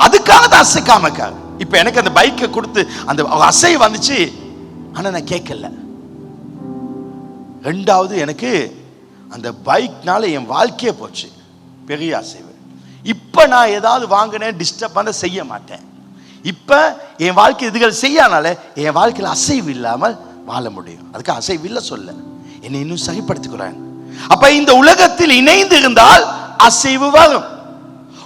அதுக்காக தான் அசைக்காம இருக்காரு. இப்ப எனக்கு அந்த பைக்கை கொடுத்து அந்த அசை வந்துச்சு, ஆனா நான் கேட்கல. ரெண்டாவது எனக்கு அந்த பைக்னால என் வாழ்க்கையே போச்சு, பெரிய அசைவு. இப்ப நான் ஏதாவது வாங்கினேன் டிஸ்டர்ப் பண்ண செய்ய மாட்டேன். இப்ப என் வாழ்க்கை இதுகள் செய்யனால என் வாழ்க்கையில் அசைவு இல்லாமல் வாழ முடியும். அதுக்கு அசைவு இல்லை சொல்ல, என்னை இன்னும் சரிப்படுத்திக்கிறான். அப்ப இந்த உலகத்தில் இணைந்து இருந்தால் அசைவு வரும்.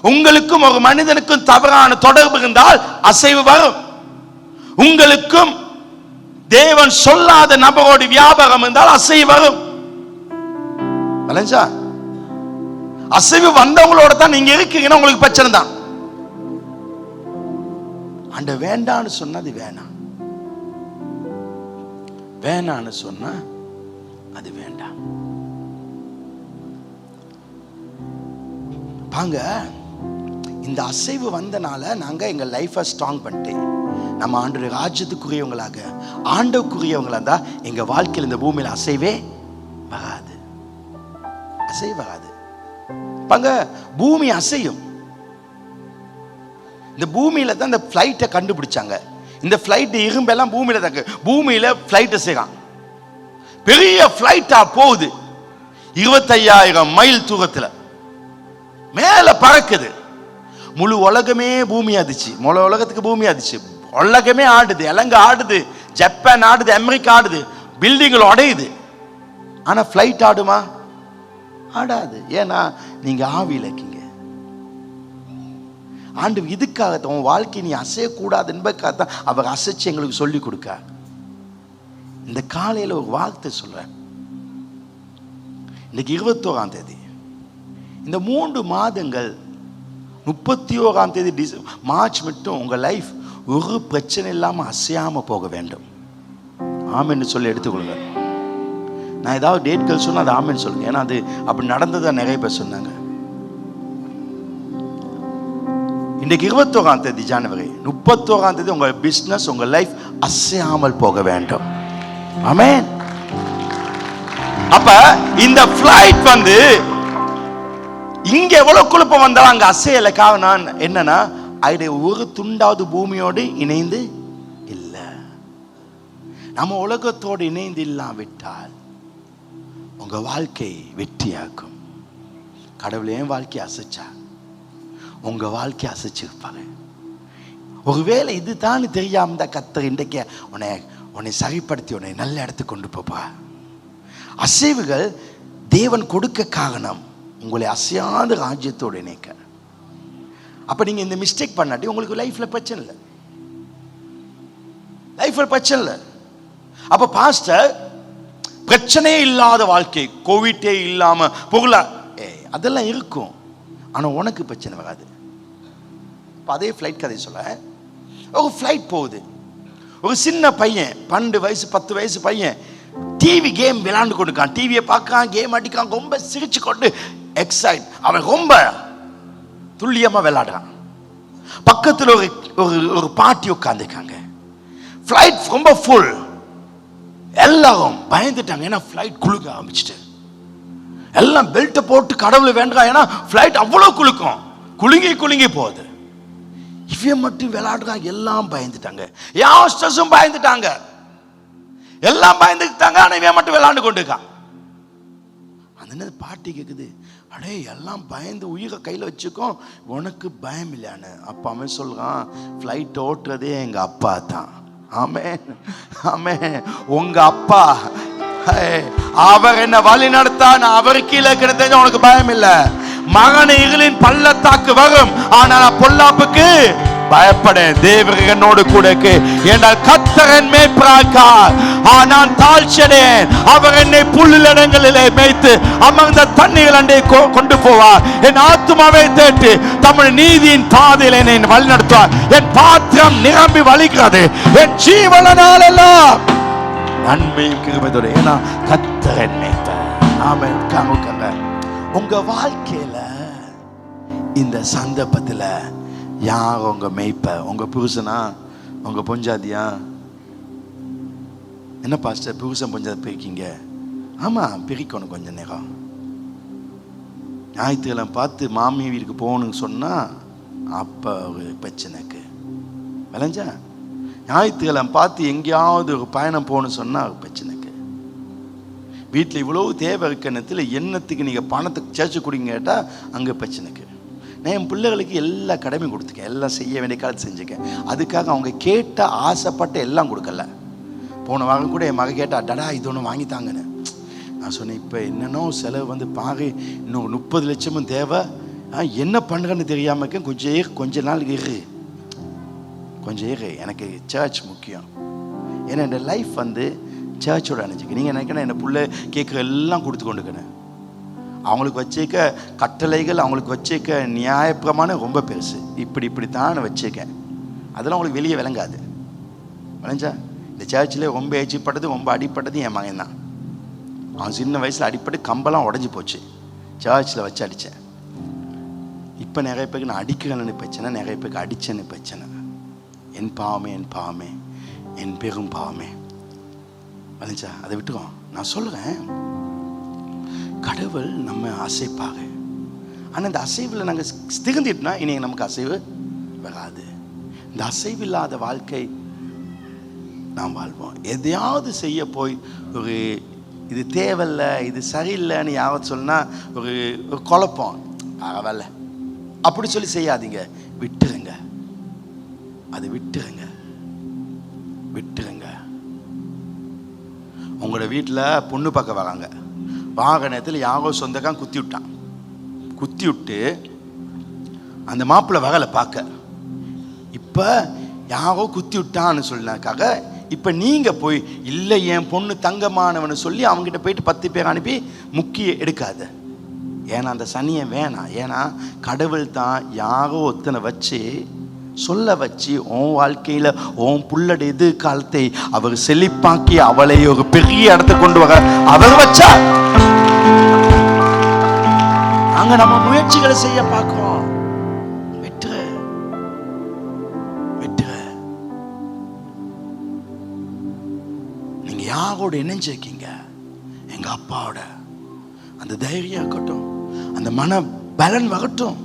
உங்களுக்கும் ஒரு மனிதனுக்கும் தவறான தொடர்பு இருந்தால் அசைவு வரும். உங்களுக்கும் தேவன் சொல்லாத நபரோடு வியாபாரம் இருந்தால் அசைவு வரும். அசைவு வந்தவங்களோட தான் நீங்க இருக்கீங்கன்னா உங்களுக்கு பிரச்சனை தான். ஆண்ட வேண்டான்னு சொன்னது வேணாம், வேணான்னு சொன்னா அது வேண்டாம். பாங்க இந்த அசைவு வந்தனால நாங்க எங்க லைஃபை ஸ்ட்ராங் பண்ணிட்டு நம்ம ஆண்டு ராஜ்யத்துக்குரியவங்களாக ஆண்டவுக்குரியவங்களா இருந்தா எங்க வாழ்க்கையில் இந்த பூமியில அசைவே வராது, அசைவு வராது. பாங்க பூமி அசையும். இந்த பூமியில தான் இந்த பிளைட்டை கண்டுபிடிச்சாங்க. இந்த பிளைட் இரும்பெல்லாம் பூமியில தான், பூமியில பிளைட் செய்யலாம். பெரிய பிளைட்டா போகுது, 25,000 மைல் தூரத்துல மேல பறக்குது. முழு உலகமே பூமி ஆதிச்சு, முழு உலகத்துக்கு பூமி ஆதிச்சு. உலகமே ஆடுது, இலங்கை ஆடுது, ஜப்பான் ஆடுது, அமெரிக்கா ஆடுது, பில்டிங்கள் உடையுது. ஆனா பிளைட் ஆடுமா? ஆடாது. ஏன்னா நீங்க ஆவியில இருக்கீங்க. ஆண்டு இதுக்காக உன் வாழ்க்கை நீ அசையக்கூடாது என்பதற்காகத்தான் அவர் அசைச்சு எங்களுக்கு சொல்லி கொடுக்க. இந்த காலையில் ஒரு வார்த்தை சொல்றேன். இன்னைக்கு 21ஆம் தேதி. இந்த 3 மாதங்கள் 31ஆம் தேதி மார்ச் மட்டும் உங்க லைஃப் ஒரு பிரச்சனை இல்லாம அசையாம போக வேண்டும். ஆமென்னு சொல்லி எடுத்துக்கொள்ளுங்க. நான் ஏதாவது டேட்கள் சொன்னா அது ஆமென்னு சொல்லுங்க. ஏன்னா அது அப்படி நடந்ததா நிறைய பேர் சொன்னாங்க. இன்றைக்கு 21ஆம் தேதி ஜனவரி, 31ஆம் தேதி உங்க பிசினஸ், உங்க லைஃப் அசையாமல் போக வேண்டும். ஆமென். அப்ப இந்த பிளைட் வந்து இங்க எவ்வளவு குழப்பம் வந்தாலும் அங்க அசையல. காரணம் என்னன்னா, அது ஒரு துண்டாவது பூமியோடு இணைந்து இல்ல. நம்ம உலகத்தோடு இணைந்து இல்லாவிட்டால் உங்க வாழ்க்கை வெற்றியாக்கும். கடவுளே வாழ்க்கை அசைச்சா உங்க வாழ்க்கை அசைச்சிருப்பாங்க. ஒருவேளை இதுதான் தெரியாம தான் கர்த்தர் இன்றைக்கு உன்னை சரிப்படுத்தி உன்னை நல்ல இடத்துக்கு கொண்டு போப்பா. அசைவுகள் தேவன் கொடுக்க காரணம் உங்களை அசையாத ராஜ்யத்தோடு இணைக்க. அப்ப நீங்க இந்த மிஸ்டேக் பண்ணாட்டி உங்களுக்கு லைஃப்ல பிரச்சனை இல்லை, லைஃப்ல பிரச்சனை இல்லை. அப்ப பாஸ்டர் பிரச்சனையே இல்லாத வாழ்க்கை, கோவிட்டே இல்லாம பொருளா அதெல்லாம் இருக்கும், ஆனா உனக்கு பிரச்சனை வராது. அதே ஃப்ளைட் கதை சொல்ல, ஒரு ஃப்ளைட் போகுது, ஒரு சின்ன பையன் 12 வயசு 10 வயசு பையன் டிவி கேம் விளையாண்டு கொண்டிருக்கான். டிவியை பார்க்கான், கேம் அடிக்கான், ரொம்ப சிரிச்சு கொண்டு எக்ஸைட், அவன் ரொம்ப துல்லியமா விளையாடுறான். பக்கத்தில் ஒரு பாட்டி உட்காந்துருக்காங்க. ஃப்ளைட் ரொம்ப ஃபுல், எல்லாரும் பயந்துட்டாங்க. ஏன்னா ஃப்ளைட் குலுக்க ஆரம்பிச்சுட்டு எல்லாம் பெல்ட்டை போட்டு கடவுளை வேண்டாம், ஏன்னா ஃப்ளைட் அவ்வளோ குலுக்கும், குலுங்கி போகுது. இவன் மட்டும் விளையாடுறாங்க, எல்லாம் பயந்துட்டாங்க, யாஸ்டர்ஸும் பயந்துட்டாங்க, எல்லாம் பயந்துட்டாங்க. ஆனால் இவன் மட்டும் விளையாண்டு கொண்டு இருக்கான். அந்த பாட்டி கேட்குது, அடே எல்லாம் பயந்து உயிரை கையில் வச்சுக்கோ, உனக்கு பயம் இல்லையான்னு. அப்பா அவன் சொல்றான், ஃப்ளைட் ஓட்டுறதே எங்க அப்பா தான். ஆமென் ஆமென். உங்க அப்பா அவர் என்ன வழி நடத்தான், அவர் கீழே கிடந்த உனக்கு பயம் இல்ல. மகன் இருளின் பள்ளத்தாக்கு வரும், ஆனால் பொல்லாப்புக்கு பயப்பட தேவன் என்னோடு கூட என்றால் கர்த்தர் மேய்ப்பராக்கார், நான் தாழ்ச்சடேன். அவர் என்னை புல்லிடங்களிலே மேய்த்து அமர்ந்த தண்ணீர் அண்டை கொண்டு போவார். என் ஆத்துமாவை தேட்டு தமிழ் நீதியின் பாதையில் என்னை வழி நடத்துவார். என் பாத்திரம் நிரம்பி வலிக்கிறது, என் ஜீவனால் எல்லாம் நன்மையும் கிருபையோட, ஏன்னா கர்த்தர் மேய்ப்பர். ஆமென். காமுக்கங்க உங்க வாழ்க்கையில இந்த சந்தர்ப்பத்தில் யார் உங்க மேய்ப்ப? உங்க புருஷனா, உங்க பொஞ்சாதியா? என்ன பாஸ்டர் புருஷன் பொஞ்சாதி பிரிக்கீங்க? ஆமா, பிரிக்கணும் கொஞ்ச நேரம். ஞாயிற்றுக்கிழமை பார்த்து மாமி வீட்டுக்கு போகணும்னு சொன்னா அப்ப ஒரு பிரச்சனைக்கு விளைஞ்சா, ஞாயிற்றுக்கிழமை பார்த்து எங்கேயாவது ஒரு பயணம் போகணும்னு சொன்னா ஒரு பிரச்சனைக்கு, வீட்டில் இவ்வளவு தேவை இருக்கணத்தில் என்னத்துக்கு நீங்கள் பணத்தை சேர்த்து கொடுங்க கேட்டால் அங்கே பிரச்சனைக்கு. நான் என் பிள்ளைகளுக்கு எல்லா கடமையும் கொடுத்துருக்கேன், எல்லாம் செய்ய வேண்டிய காலத்து செஞ்சுக்கேன். அதுக்காக அவங்க கேட்ட ஆசைப்பட்ட எல்லாம் கொடுக்கல. போன வாரம் கூட என் மக கேட்டா, டடா இது ஒன்று வாங்கித்தாங்கன்னு. நான் சொன்னேன், இப்போ என்னென்னோ செலவு பாரு, இன்னும் 30 லட்சமும் தேவை, என்ன பண்ணுறேன்னு தெரியாம கொஞ்ச நாள் கொஞ்சம் எனக்கு சர்ச் முக்கியம். ஏன்னா என் லைஃப் சர்ச்சோட அணைச்சிக்க. நீங்கள் நினைக்கணும் என்ன பிள்ளை கேட்குற எல்லாம் கொடுத்து கொண்டுக்கணும். அவங்களுக்கு வச்சுக்க கட்டளைகள், அவங்களுக்கு வச்சுக்க நியாயப்பிரமாணம் ரொம்ப பெருசு. இப்படித்தான் வச்சுருக்கேன். அதெல்லாம் அவங்களுக்கு வெளியே விளங்காது. விளைஞ்சா இந்த சர்ச்சில் ரொம்ப ஏச்சிப்பட்டது, ரொம்ப அடிப்பட்டது என் மகன் தான். அவன் சின்ன வயசில் அடிப்பட்டு கம்பெல்லாம் உடஞ்சி போச்சு, சர்ச்சில் வச்சு அடித்தேன். இப்போ நிறைய பேருக்கு நான் அடிக்கிறேன்னு பிரச்சனை, நிறைய பேருக்கு அடித்தேன்னு பிரச்சனை. என் பாவமே என் பெரும் பாவமே. விளைஞ்சா அதை விட்டுருவோம். நான் சொல்கிறேன், கடவுள் நம்ம அசைப்பாக, ஆனால் இந்த அசைவில் நாங்கள் திகழ்ந்துட்டோம்னா இனி நமக்கு அசைவு வராது. இந்த அசைவில்லாத வாழ்க்கை நாம் வாழ்வோம். எதையாவது செய்ய போய் ஒரு இது தேவையில்லை, இது சரியில்லைன்னு யாராவது சொன்னா ஒரு குழப்பம், பரவாயில்ல அப்படி சொல்லி செய்யாதீங்க, விட்டுருங்க. அது விட்டுருங்க. உங்களோட வீட்டில் பொண்ணு பார்க்க வராங்க, வாகனத்தில் யாரோ சொந்தக்காரன் குத்தி விட்டு அந்த மாப்பிள்ளை வரலை பார்க்க. இப்போ யாரோ குத்தி விட்டான்னு சொன்னாக்காக இப்போ நீங்கள் போய் இல்லை என் பொண்ணு தங்கமானவனு சொல்லி அவங்ககிட்ட போயிட்டு 10 பேர் அனுப்பி முக்கிய எடுக்காத. ஏன்னா அந்த சனியை வேணாம். ஏன்னா கடவுள் தான் யாரோ ஒத்தனை வச்சு சொல்ல வச்சு உன் வாழ்க்கையில் உன் புள்ளட எதிர்காலத்தை அவர் செழிப்பாக்கி அவளை ஒரு பெரிய இடத்தை கொண்டு வர அவர் வச்சா. அங்க நம்ம முயற்சிகளை செய்ய பார்க்கிறோம். நீங்க யாரோட இணைஞ்சிருக்கீங்க? எங்க அப்பாவோட. அந்த தைரியம் இருக்கட்டும், அந்த மன பலன் வரட்டும்.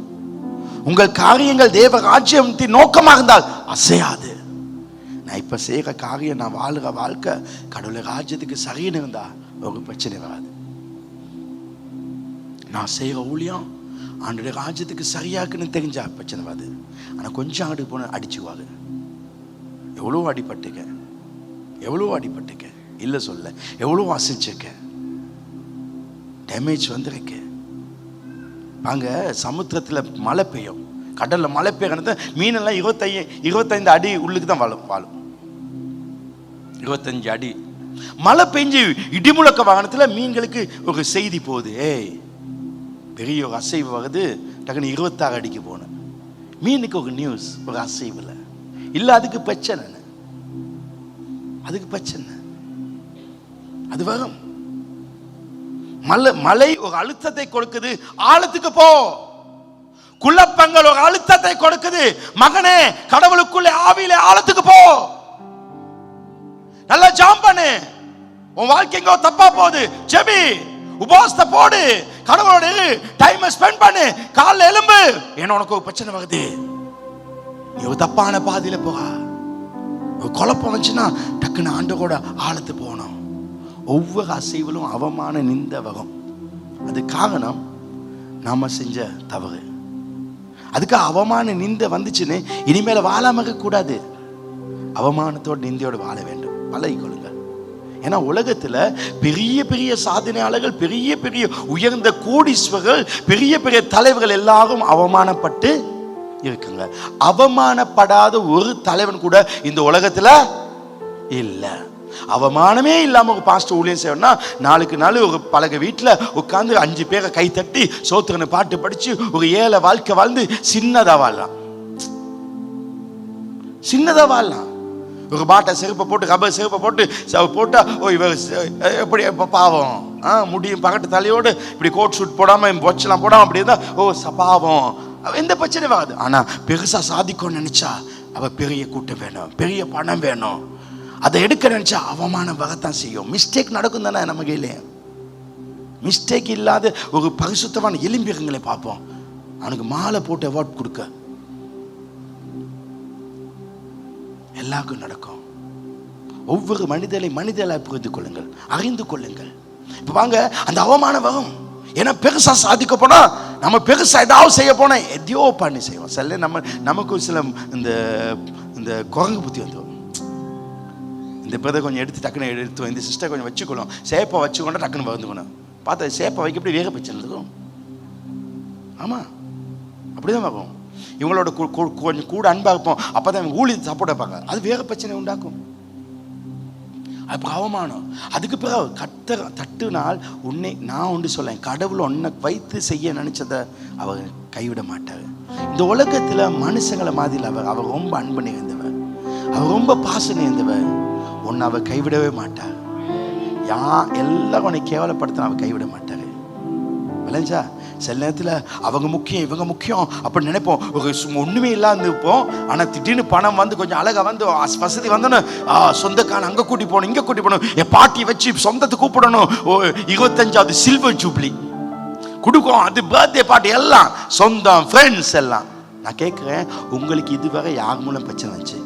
உங்கள் காரியங்கள் தேவ ராஜ்யத்தின் நோக்கமாக இருந்தால் அசையாது. நான் இப்ப செய்கிற காரியம், நான் வாழுற வாழ்க்கை கடவுளை ராஜ்யத்துக்கு சரின்னு இருந்தா ஒரு பிரச்சனை வராது. நான் செய்கிற ஊழியம் ஆண்டோட ராஜ்யத்துக்கு சரியாக்குன்னு தெரிஞ்சா பிரச்சனை வராது. ஆனால் கொஞ்சம் அடி போன அடிச்சுவாங்க. எவ்வளோ அடிபட்டுக்க இல்லை சொல்ல, எவ்வளோ வாசிச்சிருக்கேன், டேமேஜ் வந்திருக்கு. அங்க சமுத்திரத்தில் மழை பெய்யும், கடலில் மழை பெய்யறது மீனெல்லாம் 25 அடி உள்ளுக்கு தான் வாழும். 25 அடி மழை பெஞ்சு இடிமுழக்க வாகனத்துல மீன்களுக்கு ஒரு செய்தி போகுது, ஏய் பெரிய ஒரு அசைவு வருது, டக்குன்னு 26 அடிக்கு போனேன். மீனுக்கு ஒரு நியூஸ், ஒரு அசைவுல இல்ல, அதுக்கு பிரச்சனை, அதுக்கு பிரச்சனை, அது வரும். மழை ஒரு அழுத்தத்தை கொடுக்குது, ஆழத்துக்கு போ. குழப்பங்கள் ஒரு அழுத்தத்தை கொடுக்குது, மகனே கடவுளுக்குள்ளே ஆவியிலே ஆழத்துக்கு போ. நல்லா ஜாம் பண்ணு. உன் வாழ்க்கை எங்கோ தப்பா போகுது, ஜெபி, உபவாசத்தை போடு, கடவுளோட டைம் ஸ்பெண்ட் பண்ணு, காலைல எலும்பு. ஏன்னா உனக்கு ஒரு பிரச்சனை வருது, நீ ஒரு தப்பான பாதையில போக, ஒரு குழப்பம் வந்துச்சுன்னா டக்குன்னு ஆண்டவரோட ஆழத்து போகணும். ஒவ்வொரு அசைவிலும் அவமான நிந்த வரும். அது காரணம் நாம செஞ்ச தவறு. அதுக்கு அவமான நிந்த வந்துச்சுன்னு இனிமேல வாழாம கூடாது. அவமானத்தோடு நிந்தையோடு வாழ வேண்டும், பழகிக்கொள்ளுங்க. ஏன்னா உலகத்துல பெரிய பெரிய சாதனையாளர்கள், பெரிய பெரிய உயர்ந்த கோடீஸ்வரர்கள், பெரிய பெரிய தலைவர்கள் எல்லாரும் அவமானப்பட்டு இருக்குங்க. அவமானப்படாத ஒரு தலைவன் கூட இந்த உலகத்துல இல்ல. அவமானமே இல்லாம ஒரு பாஸ்டர் ஊழியம் செய்யணும்னா நாளுக்கு நாள் ஒரு பலக வீட்டுல உட்கார்ந்து 5 பேரை கை தட்டி சோத்திரனை பாட்டு படிச்சு ஒரு ஏழை வாழ்க்கை வாழ்ந்து சின்னதா வாழலாம், சின்னதா வாழலாம். ஒரு பாட்டை செருப்பை போட்டு, ரப்பர் செருப்பை போட்டு போட்டா, ஓ இவ எப்படி பாவம், முடியும் பகட்டு தலையோடு இப்படி கோட் ஷூட் போடாம வச்சலாம் போடாம அப்படி இருந்தா, ஓ பாவம், எந்த பிரச்சனையும் வராது. ஆனா பெருசா சாதிக்கணும்னு நினைச்சா அவ பெரிய கூட்டம் வேணும், பெரிய பணம் வேணும், அதை எடுக்க நினைச்சா அவமானம் வரத்தான் செய்யும். மிஸ்டேக் நடக்கும் தானே நம்ம கையிலே. மிஸ்டேக் இல்லாத ஒரு பரிசுத்தமான எலும்பியங்களை பார்ப்போம், அவனுக்கு மாலை போட்டு அவார்ட் கொடுக்க எல்லாருக்கும் நடக்கும். ஒவ்வொரு மனிதரை புரிந்து கொள்ளுங்கள், அறிந்து கொள்ளுங்கள். இப்ப வாங்க, அந்த அவமானம் வரும். ஏன்னா பெருசா சாதிக்க போனா, நம்ம பெருசா ஏதாவது செய்ய போனா எதையோ பண்ணி செய்வோம். சில நமக்கு சில இந்த குரங்கு புத்தி வந்துடும். இந்த பிரதை கொஞ்சம் எடுத்து டக்குன்னு எடுத்து, இந்த சிஸ்டர் கொஞ்சம் வச்சுக்கணும், சேப்பை வச்சுக்கொண்டா டக்குன்னு வந்துக்கணும். பார்த்தா சேப்பை வைக்க எப்படி வேக பிரச்சனை இருக்கும். ஆமா, அப்படிதான் வரும். இவங்களோட கொஞ்சம் கூட அன்பா இருப்போம், அப்பதான் இவங்க ஊழியத்தை சப்போர்ட் வைப்பாங்க, அது வேக பிரச்சனை உண்டாக்கும். அப்ப அவமானம். அதுக்கு பிறகு தட்டுனால் உன்னை நான் ஒன்று சொல்லேன், கடவுள் உன்னை வைத்து செய்ய நினைச்சதை அவர் கைவிட மாட்டார். இந்த உலகத்துல மனுஷங்களை மாதிரி அவர் ரொம்ப அன்பு நிறைந்தவர், அவர் ரொம்ப பாசம் நிறைந்தவர். உன்னை அவர் கைவிடவே மாட்டார். எல்லாரும் உன்னை கேவலப்படுத்த அவர் கைவிட மாட்டார். விளைஞ்சா சில நேரத்தில் அவங்க முக்கியம், இவங்க முக்கியம் அப்படின்னு நினைப்போம், ஒண்ணுமே இல்லாம இருப்போம். ஆனா திடீர்னு பணம் வந்து கொஞ்சம் அழகா வந்து வசதி வந்தோன்னு, சொந்தக்கான அங்க கூட்டி போகணும், இங்க கூட்டி போகணும், என் பாட்டி வச்சு சொந்தத்தை கூப்பிடணும், 25வது சில்வர் ஜூப்ளி கொடுக்கும், அது பர்த்டே பார்ட்டி எல்லாம் சொந்தம், ஃப்ரெண்ட்ஸ் எல்லாம். நான் கேட்கிறேன், உங்களுக்கு இதுவரை யார் மூலம் பிரச்சனை வந்துச்சு?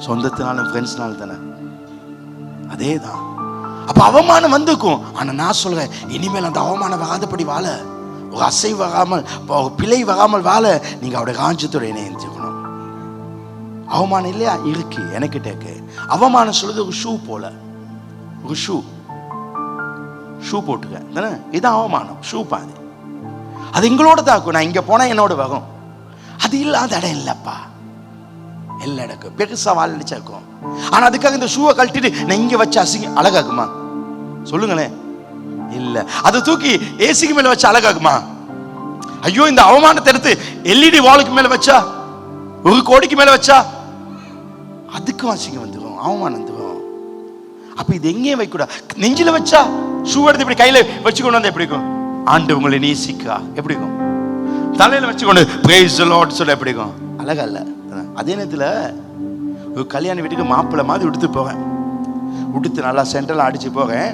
சொந்தத்தினாலும் ஃப்ரெண்ட்ஸ்னாலும் தானே. அதே தான். அப்ப அவமானம் வந்துக்கும். ஆனா நான் சொல்றேன், இனிமேல் அந்த அவமானம் வராதபடி வாழ, ஒரு அசைவு வராமல், ஒரு பிழை வராமல் வாழ நீங்க அவருடைய ராஜ்யத்தோட இணைஞ்சுக்கணும். அவமானம் இல்லையா இருக்கு எனக்கிட்ட இருக்கு. அவமானம் சொல்றது ஒரு ஷூ போல, ஒரு ஷூ போட்டுக்க தானே, இதான் அவமானம். ஷூ பாதி அது எங்களோட தான் இருக்கும். நான் இங்க போனா என்னோட வரும், அது இல்லாத இடம் இல்லப்பா. எல்லா இடக்கும் பெருசா வாழ நினைச்சா இருக்கும். ஆனா அதுக்காக இந்த ஷூவை கழட்டிட்டு நான் இங்க வச்சு அசிங்க அழகாக்குமா? சொல்லுங்களேன். இல்ல. அதை தூக்கி ஏசிக்கு மேல வச்சு அழகாக்குமா? ஐயோ, இந்த அவமானத்தை எடுத்து எல்இடி வாலுக்கு மேல வச்சா, 1 கோடிக்கு மேல வச்சா அதுக்கும் அசிங்கம் வந்துடும், அவமானம் வந்துடும். அப்ப இது எங்கேயும் வைக்க கூடாது. நெஞ்சில வச்சா, ஷூ எடுத்து இப்படி கையில வச்சுக்கொண்டு வந்தா எப்படி இருக்கும்? ஆண்டு உங்களை நேசிக்கா எப்படி இருக்கும்? தலையில வச்சுக்கொண்டு பிரைஸ் தி லார்ட் சொல்ல எப்படி இருக்கும்? அழகா இல்ல. அதே நேரத்துல ஒரு கல்யாண வீட்டுக்கு மாப்பிள்ளை மாதிரி உடுத்து போவேன், உடுத்து நல்லா சென்டர்லாம் அடிச்சு போவேன்,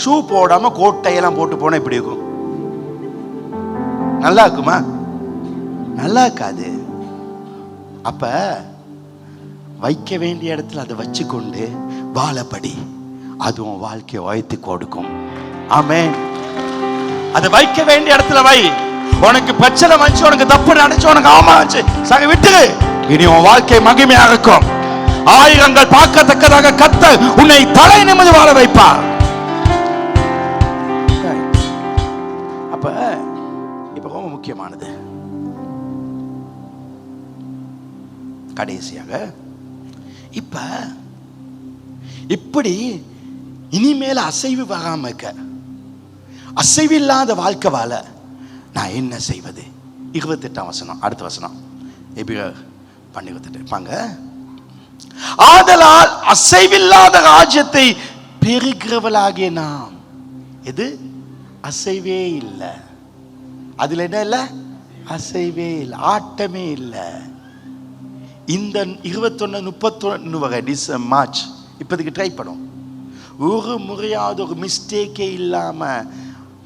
ஷூ போடாம கோட்டையெல்லாம் போட்டு போனா எப்படி இருக்கும்? நல்லா இருக்குமா? நல்லா இருக்காது. அப்ப வைக்க வேண்டிய இடத்துல அதை வச்சு கொண்டு வாழப்படி, அதுவும் வாழ்க்கையை உயர்த்தி கொடுக்கும். ஆமென். அதை வைக்க வேண்டிய இடத்துல வை. உனக்கு பிரச்சனை வந்துச்சு, உனக்கு தப்பு நினைச்சு, உனக்கு அவமானிச்சு, சரி விட்டு, இனி உன் வாழ்க்கை மகிமையாக இருக்கும். ஆயிரங்கள் பார்க்கத்தக்கதாக கர்த்தர் உன்னை தலை நிமிர்ந்து வாழ வைப்பார். அப்ப இப்ப ரொம்ப முக்கியமானது, கடைசியாக இப்ப இப்படி இனிமேல் அசைவு வராம இருக்க, அசைவு இல்லாத வாழ்க்கை வாழ நான் என்ன செய்வது? 28ஆம் வசனம், அடுத்த வசனம், எபிரேயர் 12:28 பாங்க. ஆதலால் அசைவில்லாத ராஜ்யத்தை பெறுகிறவளாகிய நாம். எது? அசைவே இல்லை. அதுல என்ன இல்லை? அசைவே இல்லை, ஆட்டமே இல்லை. இந்த 21-31 வரை மார்ச் இப்போதைக்கு ட்ரை பண்ணும். ஒரு முறையாவது ஒரு மிஸ்டேக்கே இல்லாம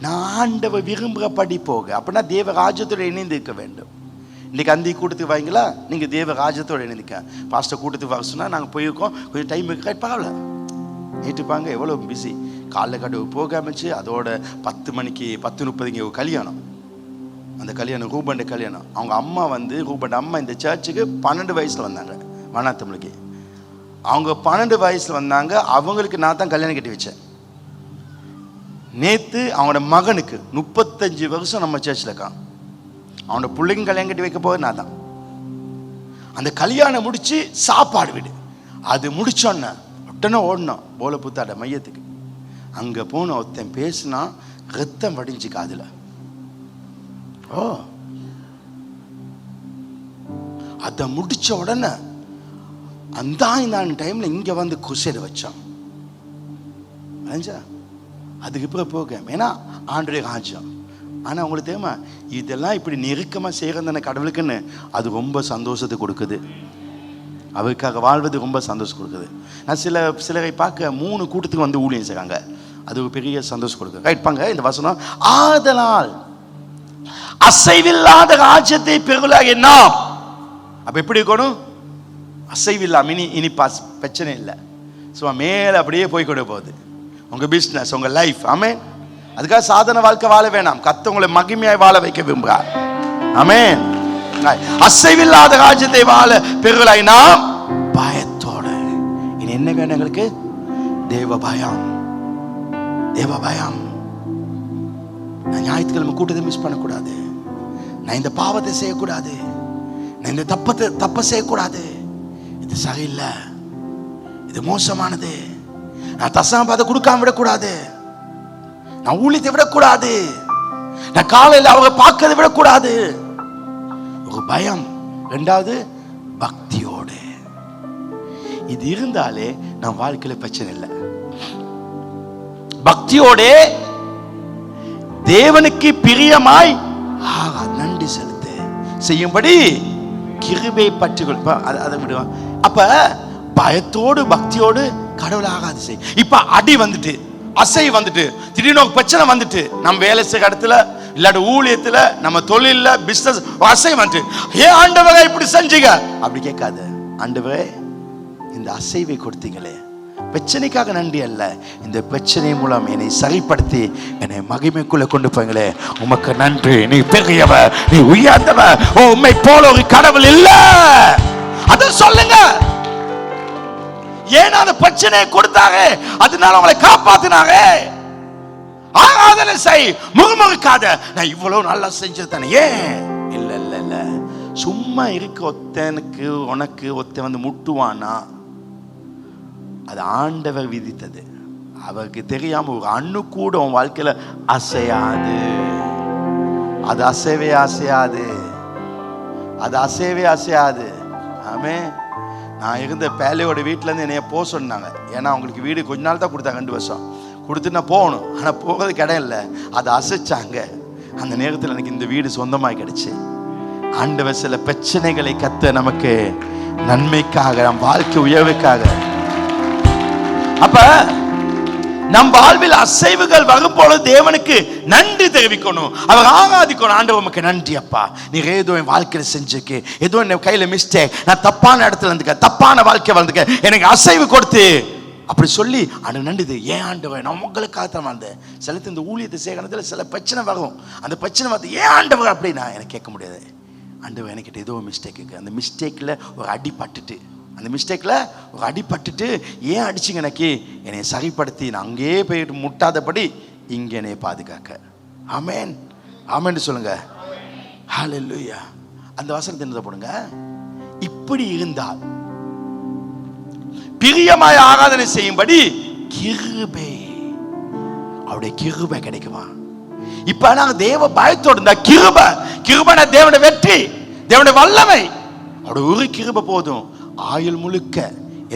நான் ஆண்டவர் விரும்புகிறபடி போக, அப்படின்னா தேவ ராஜ்யத்தோடு இணைந்து இருக்க வேண்டும். இன்னைக்கு அந்த கூட்டத்துக்கு வாங்கிங்களா, நீங்கள் தேவ ராஜ்யத்தோடு இணைந்துக்க. பாஸ்டர் கூட்டத்துக்கு வர சொன்னால் நாங்கள் போயிருக்கோம், கொஞ்சம் டைம் இருக்கு, பரவாயில்ல ஏற்றுப்பாங்க. எவ்வளோ பிஸி, காலைல கடவு போகாமச்சு, அதோட 10 மணிக்கு 10:30 ஒரு கல்யாணம். அந்த கல்யாணம் ரூபண்ட கல்யாணம். அவங்க அம்மா ரூபண்ட அம்மா இந்த சர்ச்சுக்கு 12 வயசில் வந்தாங்க, வனாத்தமிழுக்கு. அவங்க 12 வயசில் வந்தாங்க. அவங்களுக்கு நான் தான் கல்யாணம் கட்டி வச்சேன். நேற்று அவனோட மகனுக்கு 35 வருஷம் நம்ம சர்ச்சில் இருக்கான். அவனோட பிள்ளைங்க கல்யாணம் கட்டி வைக்க போது நான் தான். அந்த கல்யாணம் முடிச்சு சாப்பாடு விடு, அது முடிச்சோன்ன உடனே ஓடணும் போல புத்தாட மையத்துக்கு. அங்கே போன ஒருத்தன் பேசினா ரத்தம் வடிஞ்சு காதுல. ஓ, அதை முடிச்ச உடனே அந்த டைம்ல இங்க வந்து குசேடு வச்சான். அதுக்கு பிறகு போக, ஏன்னா ஆண்டோடைய ராஜ்யம். ஆனா உங்களுக்கு தெரியுமா, இதெல்லாம் இப்படி நெருக்கமா செய்யறது கடவுளுக்குன்னு அது ரொம்ப சந்தோஷத்தை கொடுக்குது. அவருக்காக வாழ்வது ரொம்ப சந்தோஷம் கொடுக்குது. நான் சிலரை பார்க்க 3 கூட்டத்துக்கு வந்து ஊழியம் செய்றாங்க, அது ஒரு பெரிய சந்தோஷம் கொடுக்குது. ரைட் பாங்க இந்த வசனம். ஆதலால் அசைவில்லாத ராஜ்யத்தை பெறுவதாக நாம். அப்ப எப்படி இருக்கணும்? அசைவில்லாம. இனி பிரச்சனை இல்லை, ஸோ மேலே அப்படியே போய்கொண்டு போகுது உங்க பிஸ்னஸ், உங்க லைஃப். ஆமென். அதுக்காக சாதாரண வாழ்க்கை வாழ வேணாம், கர்த்தர் உங்களை மகிமையாய் வாழ வைக்க விரும்புகிறார். ஆமென். அசைவில்லாத ராஜ்யத்தை வாழ பெறுவதாக நாம் பயத்தோடு. இனி என்ன வேணும் எங்களுக்கு? தேவ பயம். தேவ பயம். நான் ஞாயிற்றுக்கிழமை கூட்டத்தை மிஸ் பண்ணக்கூடாது, நான் இந்த பாவத்தை செய்யக்கூடாது, நான் இந்த தப்பை செய்யக்கூடாது, இது சரியில்லை, இது மோசமானது, நான் தசமபாதை கொடுக்காம விடக்கூடாது, நான் ஊழியத்தை விடக்கூடாது, நான் காலையில் அவங்க பார்க்கறதை விடக்கூடாது. ஒரு பயம். 2வது பக்தியோடு. இது இருந்தாலே நம் வாழ்க்கையில பிரச்சனை இல்லை. பக்தியோட தேவனுக்கு பிரியமாய் நன்றி செலுத்த செய்யும்படி கிருபை பற்றுகள். அதை விடுவான். அப்ப பயத்தோடு பக்தியோடு கடவுள் ஆகாது செய். இப்ப அடி வந்துட்டு, அசை வந்துட்டு, திடீர்னு பிரச்சனை வந்துட்டு, நம்ம வேலை செய்ய இடத்துல இல்லாட்ட ஊழியத்துல, நம்ம தொழில பிசினஸ் அசை வந்துட்டு, ஏன் ஆண்டவரே இப்படி செஞ்சீங்க அப்படி கேட்காது. ஆண்டவரே இந்த அசைவை கொடுத்தீங்களே, பிரச்சனைக்காக நன்றி அல்ல, இந்த பிரச்சனை மூலம் என்னை சரிப்படுத்தி என்னை மகிமைக்குள்ள கொண்டு போங்களே, உமக்கு நன்றி. நீ பெரியவர், நீ உயர்ந்தவர், உம்மை போல ஒரு கடவுள் இல்ல. அத சொல்லுங்க. ஏன் அந்த பிரச்சனையை கொடுத்தாங்க, அதனால உங்களை காப்பாத்தினாங்க. ஆராதனை செய், முகமுகாத, நான் இவ்வளவு நல்லா செஞ்சது தானே. ஏன் இல்ல இல்ல இல்ல, சும்மா இருக்க ஒத்தனுக்கு உனக்கு ஒத்த முட்டுவானா, அது ஆண்டவர் விதித்தது. அவருக்கு தெரியாம ஒரு அணு கூட உன் வாழ்க்கையில அசையாது. அது அசைவே அசையாது, அது அசைவே அசையாது. ஆமே. நான் இருந்த பேலையோட வீட்டுல இருந்து என்னைய போக சொன்னாங்க. ஏன்னா அவங்களுக்கு வீடு கொஞ்ச நாள் தான் கொடுத்தாங்க, 2 வருஷம் கொடுத்து நான் போகணும். ஆனா போகிறதுக்கு இடம் இல்லை, அதை அசைச்சாங்க. அந்த நேரத்தில் எனக்கு இந்த வீடு சொந்தமாக கிடைச்சு. ஆண்டவர் சில பிரச்சனைகளை கத்த நமக்கு நன்மைக்காக, நம் வாழ்க்கை உயர்வுக்காக. அப்ப நம் வாழ்வில் அசைவுகள் வரும்போது தேவனுக்கு நன்றி தெரிவிக்கணும், அவர் ஆராதிக்கணும். ஆண்டவர் உமக்கு நன்றி அப்பா, நீர் ஏதோ என் வாழ்க்கையில செஞ்சுக்கு, ஏதோ என் கையில மிஸ்டேக், நான் தப்பான இடத்துல இருந்துக்க, தப்பான வாழ்க்கை வாழ்ந்துக்க, எனக்கு அசைவு கொடுத்து அப்படி சொல்லி ஆண்டு நன்றி. ஏன் ஆண்டவர் நான் உங்களுக்காக வந்தேன். சிலத்து இந்த ஊழியத்தை சேகரத்தில் சில பிரச்சனை வரும், அந்த பிரச்சனை பார்த்து ஏன் ஆண்டவர் அப்படின்னா எனக்கு கேட்க முடியாது. ஆண்டவர் எனக்கிட்ட ஏதோ மிஸ்டேக் இருக்கு, அந்த மிஸ்டேக்ல ஒரு அடி பட்டுட்டு, அந்த மிஸ்டேக்ல ஒரு அடிபட்டுட்டு ஏன் அடிச்சிங்க எனக்கு, என்னை சரிப்படுத்தி நான் அங்கேயே போயிட்டு முட்டாதபடி இங்கே என்னை பாதுகாக்க. ஆமென். ஆமென் சொல்லுங்க. ஹல்லேலூயா. அந்த வசனத்தை என்ன போடுங்க. இப்படி இருந்தால் பிரியமாய் ஆராதனை செய்யும்படி கிருபை, அவருடைய கிருபை கிடைக்குமா? இப்ப நாங்க தேவ பயத்தோடு இருந்தா கிருபை தேவனுடைய வெற்றி, தேவனுடைய வல்லமை, அவருடைய ஒரு கிருபை போதும். ஆயுள் முழுக்க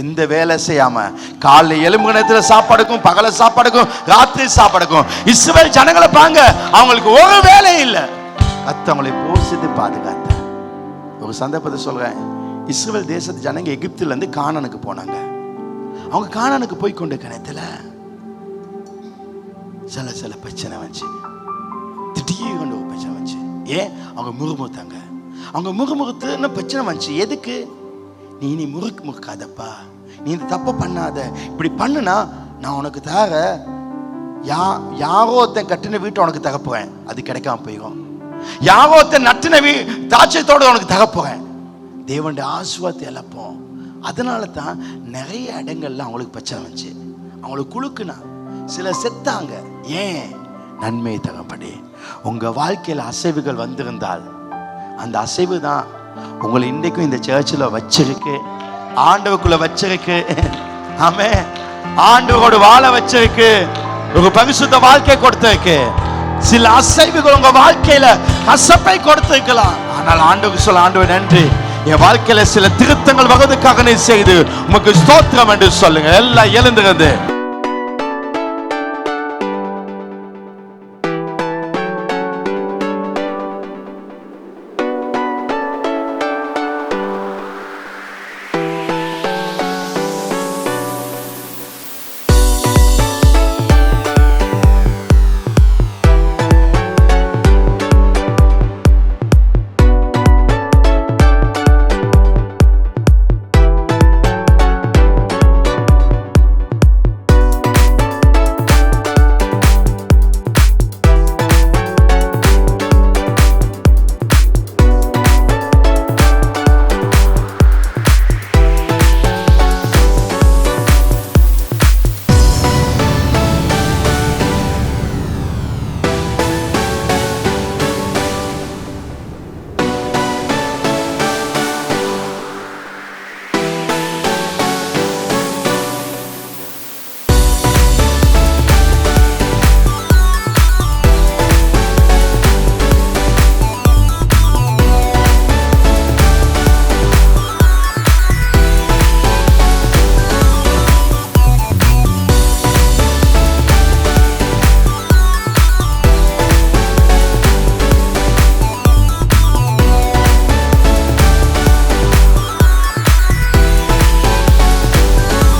எந்த வேலை செய்யாம காலை எலும்பு நேரத்துல சாப்பாடுக்கும், பகல சாப்பாடுக்கும், ராத்திரி சாப்பாடுக்கும் இஸ்ரவேல் ஜனங்களை பாங்க, அவங்களுக்கு ஒரு வேலை இல்லை, அவங்களை போஷித்து பாதுகாத்த ஒரு சந்தர்ப்பத்தை சொல்றேன். இஸ்ரவேல் தேசத்து ஜனங்க எகிப்துல இருந்து கானானுக்கு போனாங்க. அவங்க கானானுக்கு போய் கொண்டு கிணத்துல சில பிரச்சனை வந்துச்சு, திடீர்னு ஒரு பிரச்சனை வந்துச்சு. ஏன்? அவங்க முறுமுறுத்தாங்க. அவங்க முறுமுறுத்துன்னு பிரச்சனை வந்துச்சு. எதுக்கு? நீ முறுக்காதப்பா, நீ இந்த தப்பை பண்ணாத, இப்படி பண்ணுனா நான் உனக்கு தர யாரோ ஒருத்தன் கட்டின வீட்டை உனக்கு தகப்போறேன், அது கிடைக்காம போயிடும். யாரோ ஒருத்தன் நட்டின தாட்சியத்தோடு உனக்கு தகப்போறேன், தேவனுடைய ஆசீர்வாதத்தை இழப்போம். அதனால தான் நிறைய இடங்கள்ல அவங்களுக்கு பிரச்சனை வந்துச்சு. அவங்களுக்கு குழுக்குனா சில செத்தாங்க. ஏன்? நன்மை தகப்படி. உங்க வாழ்க்கையில் அசைவுகள் வந்திருந்தால் அந்த அசைவு தான் உங்களை இன்றைக்கும் இந்த சர்ச்சில் வச்சிருக்கு, ஆண்டவருக்குள்ள வச்சிருக்கு. ஆமே, ஆண்டவரோடு வாழ வச்சிருக்கு, ஒரு பரிசுத்த வாழ்க்கை கொடுத்திருக்கு. சில அசைவுகள் உங்க வாழ்க்கையில கசப்பை கொடுத்திருக்கலாம். ஆனால் ஆண்டவருக்கு சொல்ல, ஆண்டவர் நன்றி, என் வாழ்க்கையில சில திருத்தங்கள் வருவதற்காக நீ செய்து உமக்கு ஸ்தோத்திரம் என்று சொல்லுங்க. எல்லாம் எழுந்துகிறது.